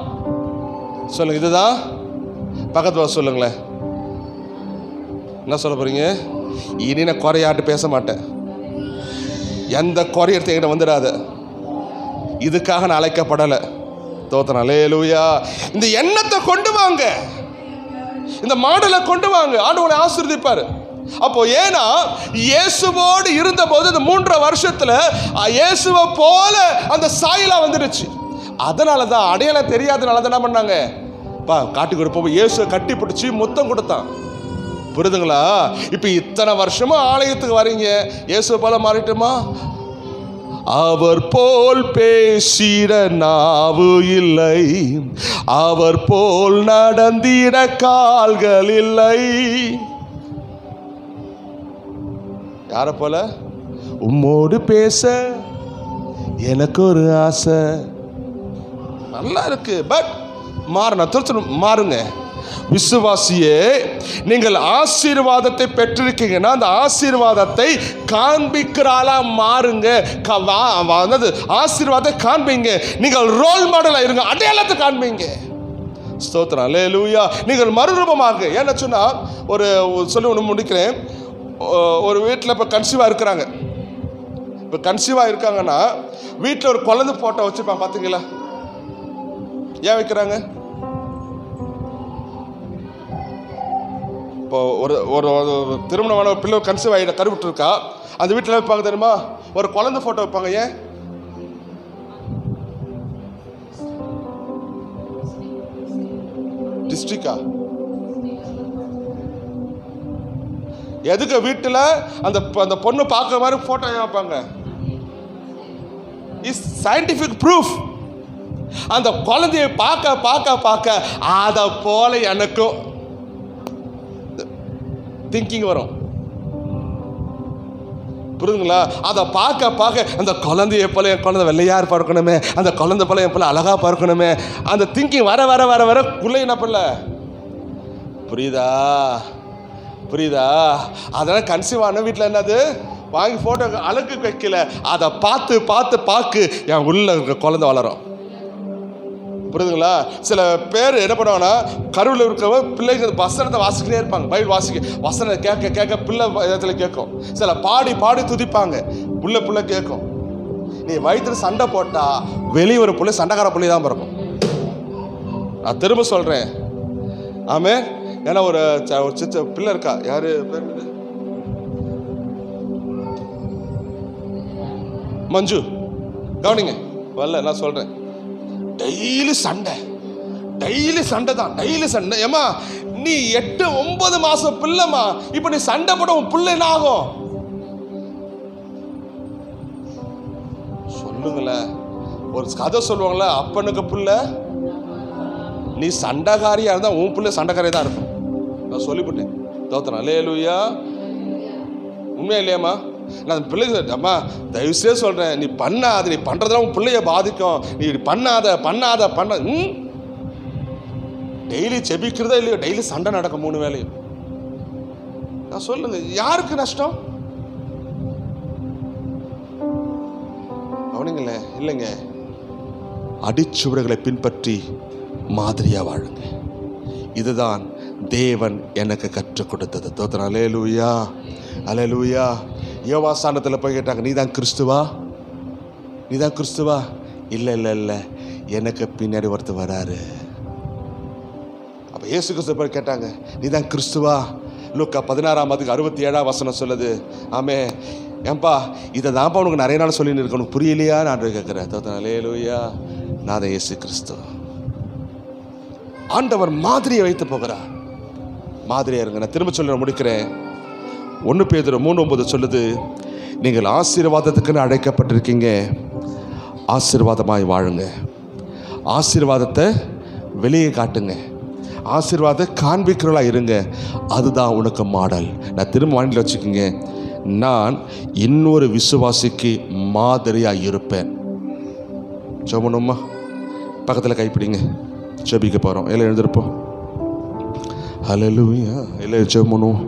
சொல்லுங்க. இதுதான் பக்கத்து சொல்லுங்களேன். என்ன சொல்ல போறீங்க? இனி நான் குறையாட்டு பேச மாட்டேன். எந்த குறையத்தை என்கிட்ட வந்துடாத. இதுக்காக நான் அழைக்கப்படலை. தோத்திரம். அல்லேலூயா. இந்த எண்ணத்தை கொண்டு வாங்க, இந்த மாடலை கொண்டு வாங்க. ஆண்டவரை ஆசீர்வதிப்பார். அப்போ ஏன்னா இயேசுவோடு இருந்தபோது இந்த 3 வருஷத்துல இயேசுவை போல அந்த சாயலா வந்துடுச்சு. அதனால தான் அடையாளம் தெரியாதனால தான் என்ன பண்ணாங்க? காட்டி கொடுப்போம். இயேசுவை கட்டி பிடிச்சி முத்தம் கொடுத்தான். புரியுதுங்களா? இப்போ இத்தனை வருஷமா ஆலயத்துக்கு வரீங்க, இயேசுவை போல மாறிட்டுமா? அவர் போல் பேசிட நாவு இல்லை, அவர் போல் நடந்திட கால்கள் இல்லை. யார போல? உம்மோடு பேச எனக்கு ஒரு ஆசை. நல்லா இருக்கு. பட் மாறுங்க. விசுவாசியே, நீங்கள் ஆசீர்வாதத்தை பெற்றிருக்கீங்கன்னா அந்த ஆசீர்வாதத்தை காண்பிக்கிறாளா மாறுங்க. ஆசீர்வாதத்தை காண்பீங்க. நீங்கள் ரோல் மாடலாக இருங்க, அடையாளத்தை காண்பீங்க. ஸ்தோத்திரம். அல்லேலூயா. நீங்கள் மறுரூபமாக. ஏன்னு சொன்னா ஒரு சொல்லி ஒன்று முடிக்கிறேன். ஒரு வீட்டில் இப்போ கன்சீவாக இருக்கிறாங்க. இப்போ கன்சீவாக இருக்காங்கன்னா வீட்டில் ஒரு குழந்தை போட்டோ வச்சுருப்பாங்க. பார்த்தீங்களா? ஏன் வைக்கிறாங்க? இப்போ ஒரு திருமணமான பிள்ளை கன்சீவ் ஆகிட கருவிட்டு இருக்கா, அந்த வீட்டில் வைப்பாங்க தெரியுமா? ஒரு குழந்தை ஃபோட்டோ வைப்பாங்க. ஏன்? டிஸ்ட்ரிக்டா? எதுக்கு வீட்டில் அந்த பொண்ணு பார்க்குற மாதிரி ஃபோட்டோ ஏன் வைப்பாங்க? Is scientific proof. அந்த குழந்தையை பார்க்க அதை போல எனக்கும் திங்கிங் வரும். புரியுதுங்களா? அதை பார்க்க அந்த குழந்தைய போல என் குழந்தை வெள்ளையா பார்க்கணுமே, அந்த குழந்தை போல என் போல அழகா பார்க்கணுமே, அந்த திங்கிங் வர வர வர வர குள்ள என்ன பண்ணல. புரியுதா? அதனால கன்சீவ் ஆன வீட்டில் என்னது வாங்கி போட்டோ அழகு வைக்கல, அதை பார்த்து என் உள்ள இருக்க குழந்தை வளரும். புரியுதுங்களா? சில பேர் என்ன பண்ணுவாங்கன்னா கருவில் இருக்கிறவங்க பிள்ளைங்க வசனத்தை வாசிக்கிட்டே இருப்பாங்க. பைபிள் வசனம் கேட்க பிள்ளை இடத்துல கேட்கும். சில பாடி துதிப்பாங்க, புள்ள கேட்கும். நீ வயிற்றுல சண்டை போட்டா வெளியே ஒரு பிள்ளை சண்டைக்கார பிள்ளை தான் பிறக்கும். நான் திரும்ப சொல்றேன். ஆமே. ஏன்னா ஒரு சின்ன பிள்ளை இருக்கா, யாரு பேர்? மஞ்சு. கவனிங்க, வரல நான் சொல்றேன். டெய்லி சண்டை தான். ஏமா நீ 8-9 மாசம் பிள்ளைமா, இப்ப நீ சண்டை போட உன் பிள்ளை என்ன ஆகும் சொல்லுங்களேன். ஒரு கதை சொல்லுவாங்களே, அப்பனுக்கு பிள்ளை, நீ சண்டைக்காரியா இருந்தா உன் பிள்ளை சண்டைக்காரியா தான் இருக்கும். நான் சொல்லிவிட்டேன். தோத்திரம். அல்லேலூயா. உண்மையா இல்லையாம்மா? நான் பிள்ளைங்க அம்மா தயவுசே சொல்றேன், நீ பண்ணாத, நீ பண்றதெல்லாம் உன் பிள்ளைய பாதிக்கும், நீ பண்ண டெய்லி செபிக்கிறதா இல்லையோ, டெய்லி சண்டை நடக்கும் 3 வேளையும். நான் சொல்லுங்க, யாருக்கு நஷ்டம்? அவனுங்களே இல்லைங்க. அடிச்சுவடுகளை பின்பற்றி மாதிரியா வாழுங்க. இதுதான் தேவன் எனக்கு கற்றுக் கொடுத்தது. தோத்திரம். அல்லேலூயா, அல்லேலூயா. யோவாசானத்தில் போய் கேட்டாங்க, நீதான் கிறிஸ்துவா? நீதான் கிறிஸ்துவா? இல்லை இல்லை இல்லை, எனக்கு பின்னாடி ஒருத்தர் வராரு. அப்போ இயேசு கிறிஸ்து போய் கேட்டாங்க, நீதான் கிறிஸ்துவா? லூக்கா 16:67 சொல்லுது. ஆமே, ஏன்பா இதை தான்ப்பா உனக்கு நிறைய நாள் சொல்லி இருக்க, உனக்கு புரியலையா? நான் கேட்குறேன். தோத்திரம். அல்லேலூயா. நான் தான் இயேசு கிறிஸ்து. ஆண்டவர் மாதிரியை வைத்து போகிறார். மாதிரியா இருங்க. நான் திரும்ப சொல்ல முடிக்கிறேன். 1 பேதுரு 3:9 சொல்லுது, நீங்கள் ஆசீர்வாதத்துக்குன்னு அழைக்கப்பட்டிருக்கீங்க, ஆசீர்வாதமாய் வாழுங்க, ஆசீர்வாதத்தை வெளியே காட்டுங்க, ஆசீர்வாதத்தை காண்பிக்கிறவளா இருங்க, அதுதான் உனக்கு மாடல். நான் திரும்ப வானிலை வச்சுக்கோங்க, நான் இன்னொரு விசுவாசிக்கு மாதிரியாக இருப்பேன். ஜெபணுமா? பக்கத்தில் கைப்பிடிங்க, ஜெபிக்க போகிறோம். எல்லாம் எழுந்திருப்போம். ஹல்லேலூயா. எல்லாம் ஜெபணும்.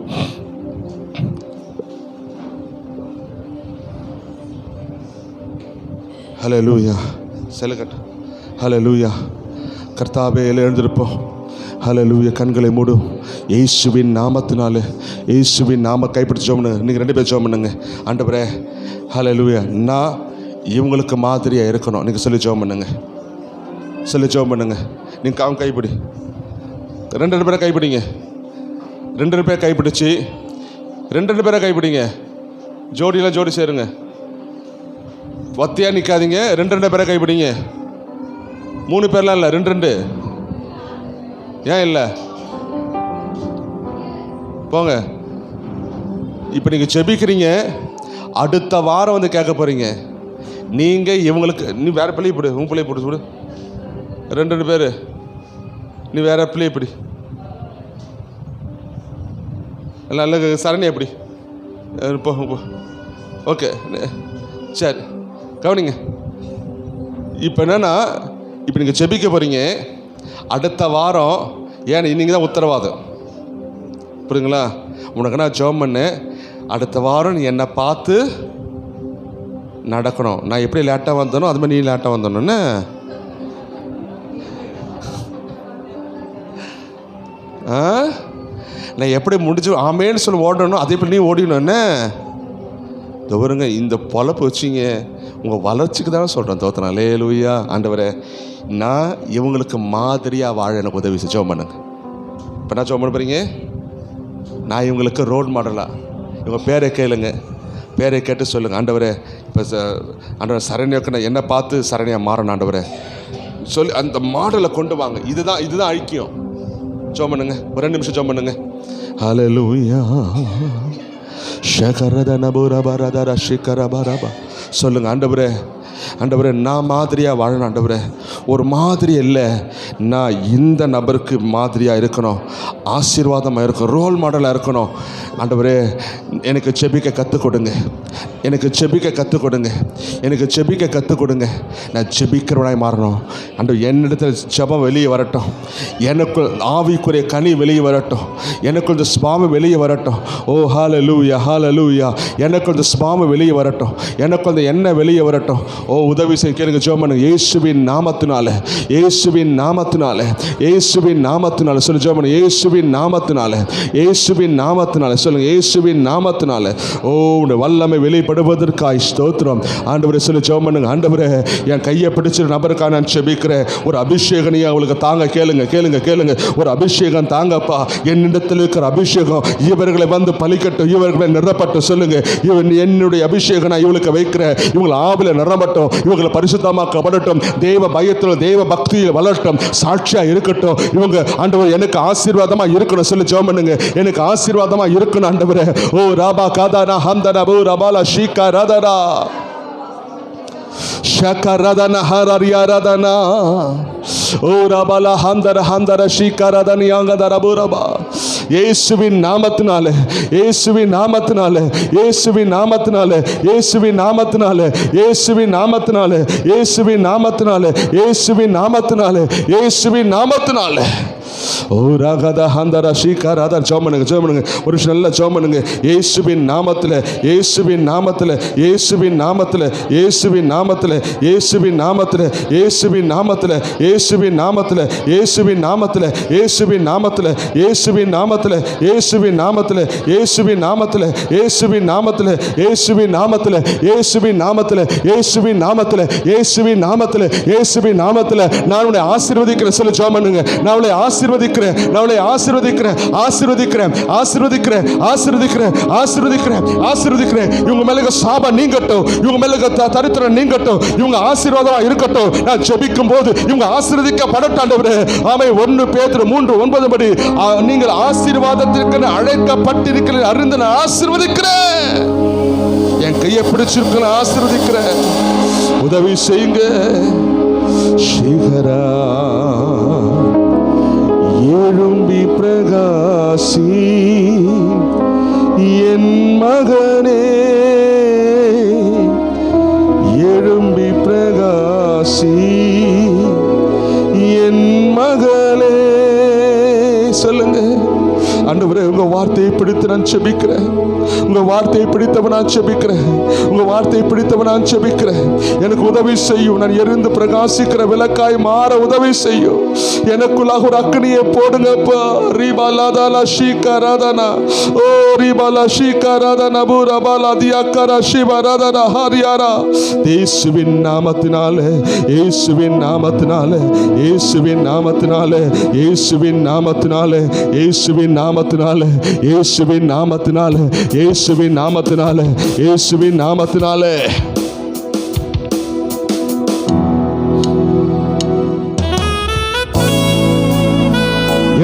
ஹல்லேலூயா. செலுக்கட்டும். ஹல்லேலூயா. கர்த்தாவே, எல்லாம் எழுந்திருப்போம். ஹல்லேலூயா. கண்களை மூடும். இயேசுவின் நாமத்தினால, இயேசுவின் நாம கைப்பிடிச்சு ஜெபம் பண்ணுங்க. நீங்கள் 2 பேர் ஜெபம் பண்ணுங்க. ஆண்டவரே, ஹல்லேலூயா, நான் இவங்களுக்கு மாதிரியாக இருக்கணும். நீங்கள் சொல்லி ஜெபம் பண்ணுங்க, சொல்லி ஜெபம் பண்ணுங்க. நீங்கள் அவங்க கைப்பிடி, 2 பேரை கைப்பிடிங்க. 2 பேரை கைப்பிடிச்சு 2 பேரை கைப்பிடிங்க. ஜோடியெல்லாம் ஜோடி சேருங்க. ஒத்தையாக நிற்காதீங்க. 2 பேரை கைப்பிடிங்க. 3 பேர்லாம் இல்லை, 2. ஏன் இல்லை? போங்க. இப்போ நீங்கள் ஜெபிக்கிறீங்க, அடுத்த வாரம் வந்து கேட்க போகிறீங்க. நீங்கள் இவங்களுக்கு, நீ வேற பிள்ளையை போடு, உன் பிள்ளையை போட்டு விடு. 2 பேர், நீ வேற பிள்ளையை பிடி. நல்ல சரணி எப்படி போ. ஓகே, சரி, கவனிங்க. இப்போ என்னென்னா, இப்போ நீங்கள் ஜெபிக்க போகிறீங்க. அடுத்த வாரம், ஏன்னா நீங்கள் தான் உத்தரவாதம், புரியுங்களா? உனக்கு நான் ஜெபம் பண்ணு, அடுத்த வாரம் நீ என்னை பார்த்து நடக்கணும். நான் எப்படி லேட்டாக வந்தனோ அது மாதிரி நீ லேட்டாக வந்தோன்னு. நான் எப்படி முடிச்சு ஆமேன்னு சொல்லி ஓடணும், அதே போல் நீ ஓடிடணும். என்ன தவறுங்க, இந்த பொழப்பு வச்சிங்க உங்கள் வளர்ச்சிக்கு தானே சொல்கிறேன். தோத்திரம். அல்லேலூயா. ஆண்டவரே, நான் இவங்களுக்கு மாதிரியாக வாழ எனக்கு உதவி செஞ்சு ஜெபம் பண்ணுங்க. இப்போ நான் ஜெபம் பண்ண போகிறீங்க, நான் இவங்களுக்கு ரோல் மாடலாக, இவங்க பேரை கேளுங்க, பேரை கேட்டு சொல்லுங்கள். ஆண்டவரே, இப்போ ஆண்டவர் சரண்யாக்கு நான் என்னை பார்த்து சரண்யா மாறணும் ஆண்டவரே சொல்லி அந்த மாடலை கொண்டு வாங்க. இதுதான் ஐக்கியம். ஜெபம் பண்ணுங்க, ஒரு 2 நிமிஷம் ஜெபம் பண்ணுங்க. ஹல்லேலூயா. சொல்லுங்க, ஆண்டவரே, ஆண்டவரே, நான் மாதிரியாக வாழணும் ஆண்டவரே. ஒரு மாதிரி இல்லை, நான் இந்த நபருக்கு மாதிரியாக இருக்கணும், ஆசீர்வாதமாக இருக்கணும், ரோல் மாடலாக இருக்கணும். ஆண்டவரே, எனக்கு ஜெபிக்க கற்றுக் கொடுங்க, எனக்கு ஜெபிக்க கற்றுக் கொடுங்க, எனக்கு ஜெபிக்க கற்றுக் கொடுங்க. நான் ஜெபிக்கிறவனாய் மாறணும் ஆண்டவர். என்னிடத்தில் ஜெபம் வெளியே வரட்டும், எனக்குள் ஆவிக்குரிய கனி வெளியே வரட்டும், எனக்குள் இந்த ஸ்பாமு வெளியே வரட்டும். ஓ ஹல்லேலூயா, ஹல்லேலூயா. எனக்குள் இந்த ஸ்பாமு வெளியே வரட்டும், எனக்குள் இந்த எண்ணெய் வெளியே வரட்டும். ஓ உதவி செய்ய கேளுங்க, ஜெபம் பண்ணுங்க. இயேசுவின் நாமத்தினால, இயேசுவின் நாமத்தினால, இயேசுவின் நாமத்தினால சொல்லி ஜெபம் பண்ணுங்க. இயேசுவின் நாமத்தினால, இயேசுவின் நாமத்தினால சொல்லுங்க. இயேசுவின் நாமத்தினால ஓ உடைய வல்லமை வெளிப்படுவதற்காய் ஸ்தோத்திரம் ஆண்டவரே சொல்லி ஜெபம் பண்ணுங்க. ஆண்டவரே, என் கையை பிடிச்சிரு நபருக்காக நான் ஜெபிக்கிறேன். ஒரு அபிஷேகனையும் அவளுக்கு தாங்க. கேளுங்க, கேளுங்க, கேளுங்க. ஒரு அபிஷேகம் தாங்கப்பா. என்னிடத்தில் இருக்கிற அபிஷேகம் இவர்களை வந்து பலிக்கட்டும், இவர்களை நிரப்பட்டும். சொல்லுங்க, இவன் என்னுடைய அபிஷேகம் நான் இவளுக்கு வைக்கிறேன். இவங்களை ஆவில நிரம்பட்டும், இவங்களை பரிசுத்தமாக்கப்படட்டும், தேவ பயத்தில் தேவ பக்தியில் வளரட்டும், சாட்சியா இருக்கட்டும். இவங்க ஆண்டவர் எனக்கு ஆசீர்வாதமா ஆசீர்வாதமா இருக்கணும். சொல்லி ஜெபம் பண்ணுங்க. எனக்கு ஆசீர்வாதமா இருக்கணும் ஆண்டவரே. ஓ ராபா காதானா ஹம்தனா போ ரபாலா ஷீகா ரதரா ஷகரதன ஹரரியாரதனா ஓ ரபாலா ஹம்தர ஹம்தர ஷீகரதனி அங்கதரபுரபா. இயேசுவின் நாமத்தினாலே, இயேசுவின் நாமத்தினாலே, இயேசுவின் நாமத்தினாலே, இயேசுவின் நாமத்தினாலே, இயேசுவின் நாமத்தினாலே, இயேசுவின் நாமத்தினாலே, இயேசுவின் நாமத்தினாலே, இயேசுவின் நாமத்தினாலே. ஓ ராகத ஹந்தர ஷீகரதர். ஜெபம் பண்ணுங்க, ஜெபம் பண்ணுங்க. ஒரு நல்ல ஜெபம் பண்ணுங்க. இயேசுவின் நாமத்திலே, இயேசுவின் நாமத்திலே, இயேசுவின் நாமத்திலே, இயேசுவின் நாமத்திலே, இயேசுவின் நாமத்திலே, இயேசுவின் நாமத்திலே, இயேசுவின் நாமத்திலே, இயேசுவின் நாமத்திலே, இயேசுவின் நாமத்திலே, இயேசுவின் நாமத்திலே, இயேசுவின் நாமத்திலே, இயேசுவின் நாமத்திலே, இயேசுவின் நாமத்திலே, இயேசுவின் நாமத்திலே, இயேசுவின் நாமத்திலே, இயேசுவின் நாமத்திலே, இயேசுவின் நாமத்திலே, இயேசுவின் நாமத்திலே நான் உன்னை ஆசீர்வதிக்கிறேன். சொல்லி ஜெபம் பண்ணுங்க. நான் உன்னை ஆசீர்வதிக்கிறேன், நான் உன்னை ஆசீர்வதிக்கிறேன், ஆசீர்வதிக்கிறேன், ஆசீர்வதிக்கிறேன், ஆசீர்வதிக்கிறேன், ஆசீர்வதிக்கிறேன், ஆசீர்வதிக்கிறேன். இவங்க மேல சாபம் நீங்கட்டும், இவங்க மேல தரித்திரம் நீங்கட்டும், இவங்க ஆசீர்வாதமா இருக்கட்டும். நான் ஜெபிக்கும் போது இவங்க ஆசீர்வதிக்கப்படட்டும் ஆண்டவரே. ஆமே. 1 பேதுரு 3:9 படி நீங்கள் ஆசீர்வாதத்திற்கு அழைக்கப்பட்டிருக்கிறீர்கள் அறிந்து நான் ஆசீர்வதிக்கிறேன். என் கையை பிடிச்சிருக்க நான் ஆசீர்வதிக்கிறேன். உதவி செய்யுங்க. சிகரா எழும்பி பிரகாசி என் மகனே, எழும்பி பிரகாசி என் மகளே. சொல்லுங்க ஆண்டவரே, உங்க வார்த்தையை பிடித்து நான் செபிக்கிறேன். உங்க வார்த்தையை பிடித்தவன் நான் செபிக்கிறேன். உங்க வார்த்தையை பிடித்தவன் நான் செபிக்கிறேன். எனக்கு உதவி செய்யும். நான் எரிந்து பிரகாசிக்கிற விளக்காய் மாற உதவி செய்யும். எனக்குள்ளாக ஒரு அக்னியை போடுங்கப்பா. ரீபாலாதாலா ஷீகராதனா ஓ ரீபாலா ஷீகராதனா பூரபாலா தியாக்கரா ஷிவராதனா ஹரியாரா. இயேசுவின் நாமத்தினாலே, இயேசுவின் நாமத்தினாலே, இயேசுவின் நாமத்தினாலே, இயேசுவின் நாமத்தினாலே, இயேசுவின் நாமத்தினாலே, இயேசுவின் நாமத்தினாலே, இயேசுவின் நாமத்தினாலே, இயேசுவின் நாமத்தினாலே.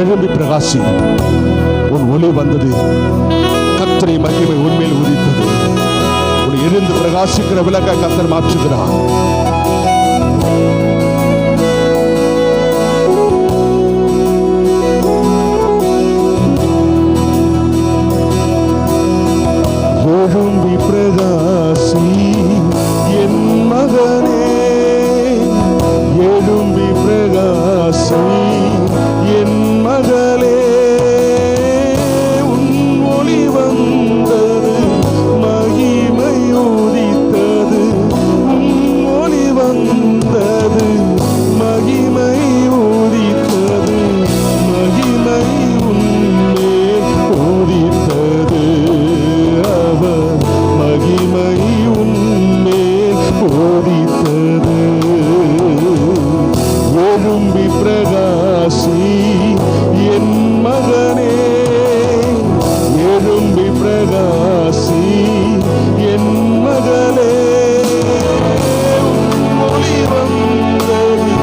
எழும்பி பிரகாசி. உன் ஒளி வந்தது. கர்த்தரை மகிமை உன்மேல் உதித்தது. உன் எழுந்து பிரகாசிக்கிற விளக்காய் கர்த்தர் மாற்றுகிறார். எழும்பி பிரகாசி என் மகனே, எழும்பி பிரகாசி என் மகளே. உன் ஒளி வந்தது, மகிமை உதித்தது. உன் ஒளி வந்தது, மகிமை உதித்தது. மகிமை உன்மேல் உதித்தது. அவர் மகிமை உன்மேல் உதித்தது. எழும்பி பிரகாசி என் மகனே, எழும்பி பிரகாசி என் மகளே. ஒளி வந்தது,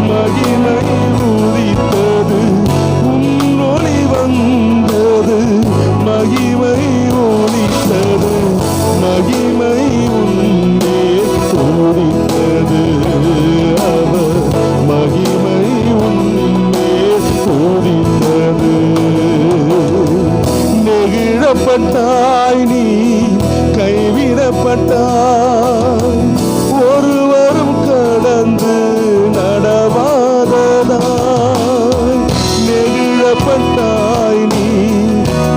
மகிமை உதித்தது. உன் ஒளி வந்தது, மகிமை உதித்தது. மகிமை உன்மேல் உதித்தது. அவர் மகிமை உன்மேல் உதித்தது. நெகிழப்பட்டாய் நீ, கைவிடப்பட்டாய். ஒருவரும் கடந்து நடவாததாய். நெகிழப்பட்டாய் நீ,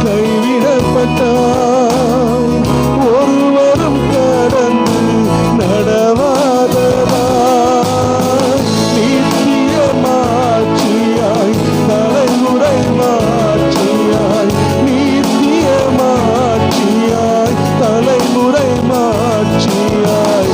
கைவிடப்பட்டாய். ஒருவரும் கடந்து நடவாததாய். நித்திய மாட்சியாய், தலைமுறை மாட்சியாய். நித்திய மாட்சியாய், தலைமுறை மாட்சியாய்.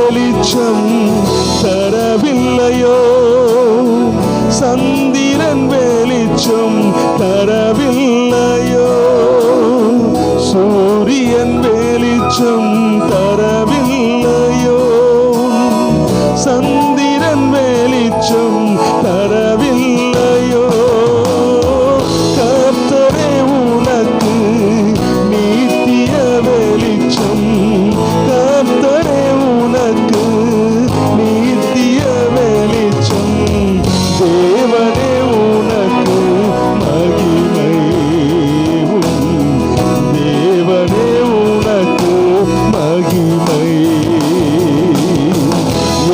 வெளிச்சம் தரவில்லையோ, சந்திரன் வெளிச்சம் தரவில்லையோ, சூரியன் வெளிச்சம் தரவில்லையோ, சந்திரன் வெளிச்சம் தரவில்லையோ, கர்த்தரே உனக்கு நித்திய வெளிச்சம், கர்த்தரே உனக்கு நித்திய வெளிச்சம், தேவனே உனக்கு மகிமை, தேவனே உனக்கு மகிமை.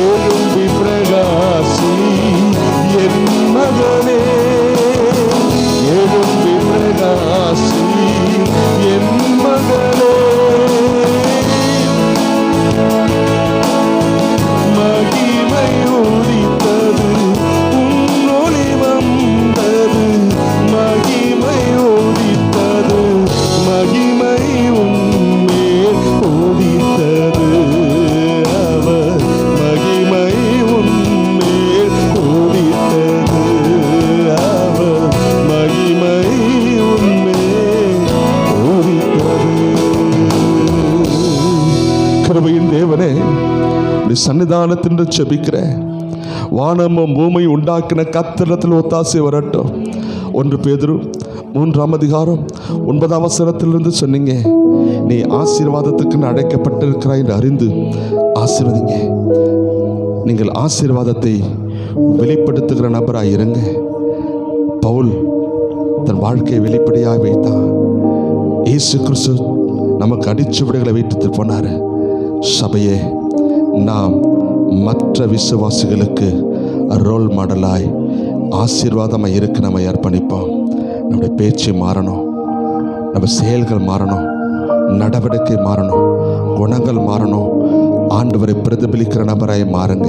எழும்பி பிரகாசி என் மகனே, எழும்பி பிரகாசி என் மகனே, மகிமை உதித்தது உன்னொளி வந்தது, மகிமை உதித்தது, மகிமை உன்மேல் உதித்தது, அவர் மகிமை உன்மேல் உதித்தது, அவர் மகிமை உன்மேல் உதித்தது. கிருபையின் தேவனே, நீ சன்னிதானத்தின்று செபிக்கிற வானமும் பூமி உண்டாக்கின கர்த்தரிடத்தில் ஒத்தாசை வரட்டும். 1 பேதுரு 3ஆம் அதிகாரம் 9ஆம் வசனத்திலிருந்து சொன்னீங்க, நீ ஆசீர்வாதத்துக்கு அழைக்கப்பட்டிருக்கிறாய் என்று அறிந்து ஆசீர்வதிங்க. நீங்கள் ஆசீர்வாதத்தை வெளிப்படுத்துகிற நபராய் இருங்க. பவுல் தன் வாழ்க்கையை வெளிப்படையாக வைத்தான். இயேசு கிறிஸ்து நமக்கு அடிச்சுவடுகளை வைத்து போனார். சபையே, நாம் மற்ற விசுவாசிகளுக்கு ரோல் மாடலாய் ஆசீர்வாதமாக இருக்க நம்ம அர்ப்பணிப்போம். நம்முடைய பேச்சு மாறணும், நம்ம செயல்கள் மாறணும், நடவடிக்கை மாறணும், குணங்கள் மாறணும். ஆண்டவரை பிரதிபலிக்கிற நபராய் மாறுங்க.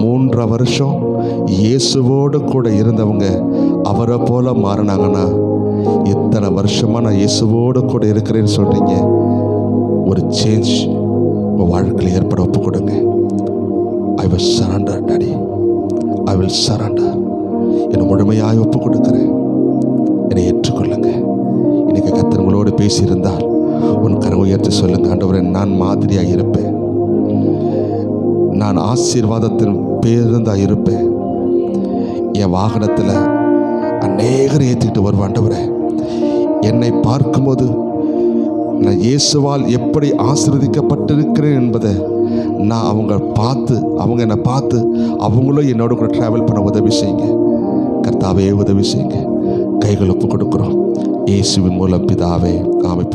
3 வருஷம் இயேசுவோடு கூட இருந்தவங்க அவரை போல மாறினாங்கன்னா, இத்தனை வருஷமா நான் இயேசுவோடு கூட இருக்கிறேன்னு சொல்றீங்க. ஒரு சேஞ்ச் உங்கள் வாழ்க்கையில் ஏற்பட ஒப்பு கொடுங்க. I will surrender daddy, I will surrender. என்னை முழுமையாக ஒப்பு கொடுக்குறேன், என்னை ஏற்றுக்கொள்ளுங்க. இன்னைக்கு கர்த்தர் உங்களோடு பேசியிருந்தால் உன் கரம் உயர்த்தி சொல்லுங்க, ஆண்டவரே நான் மாதிரியாக இருப்பேன், நான் ஆசீர்வாதத்தின் பேருந்தாக இருப்பேன். என் வாகனத்தில் அநேகரை ஏற்றிக்கிட்டு வருவேன். ஆண்டவரே, என்னை பார்க்கும்போது நான் இயேசுவால் எப்படி ஆசீர்வதிக்கப்பட்டிருக்கிறேன் என்பதை நான் அவங்க என்னை பார்த்து அவங்களும் என்னோட கூட ட்ராவல் பண்ண உதவி செய்யுங்க. கர்த்தாவே உதவி செய்யுங்க. கைகள் ஒப்பு கொடுக்குறோம் இயேசுவின் மூலம் பிதாவே. ஆமென்.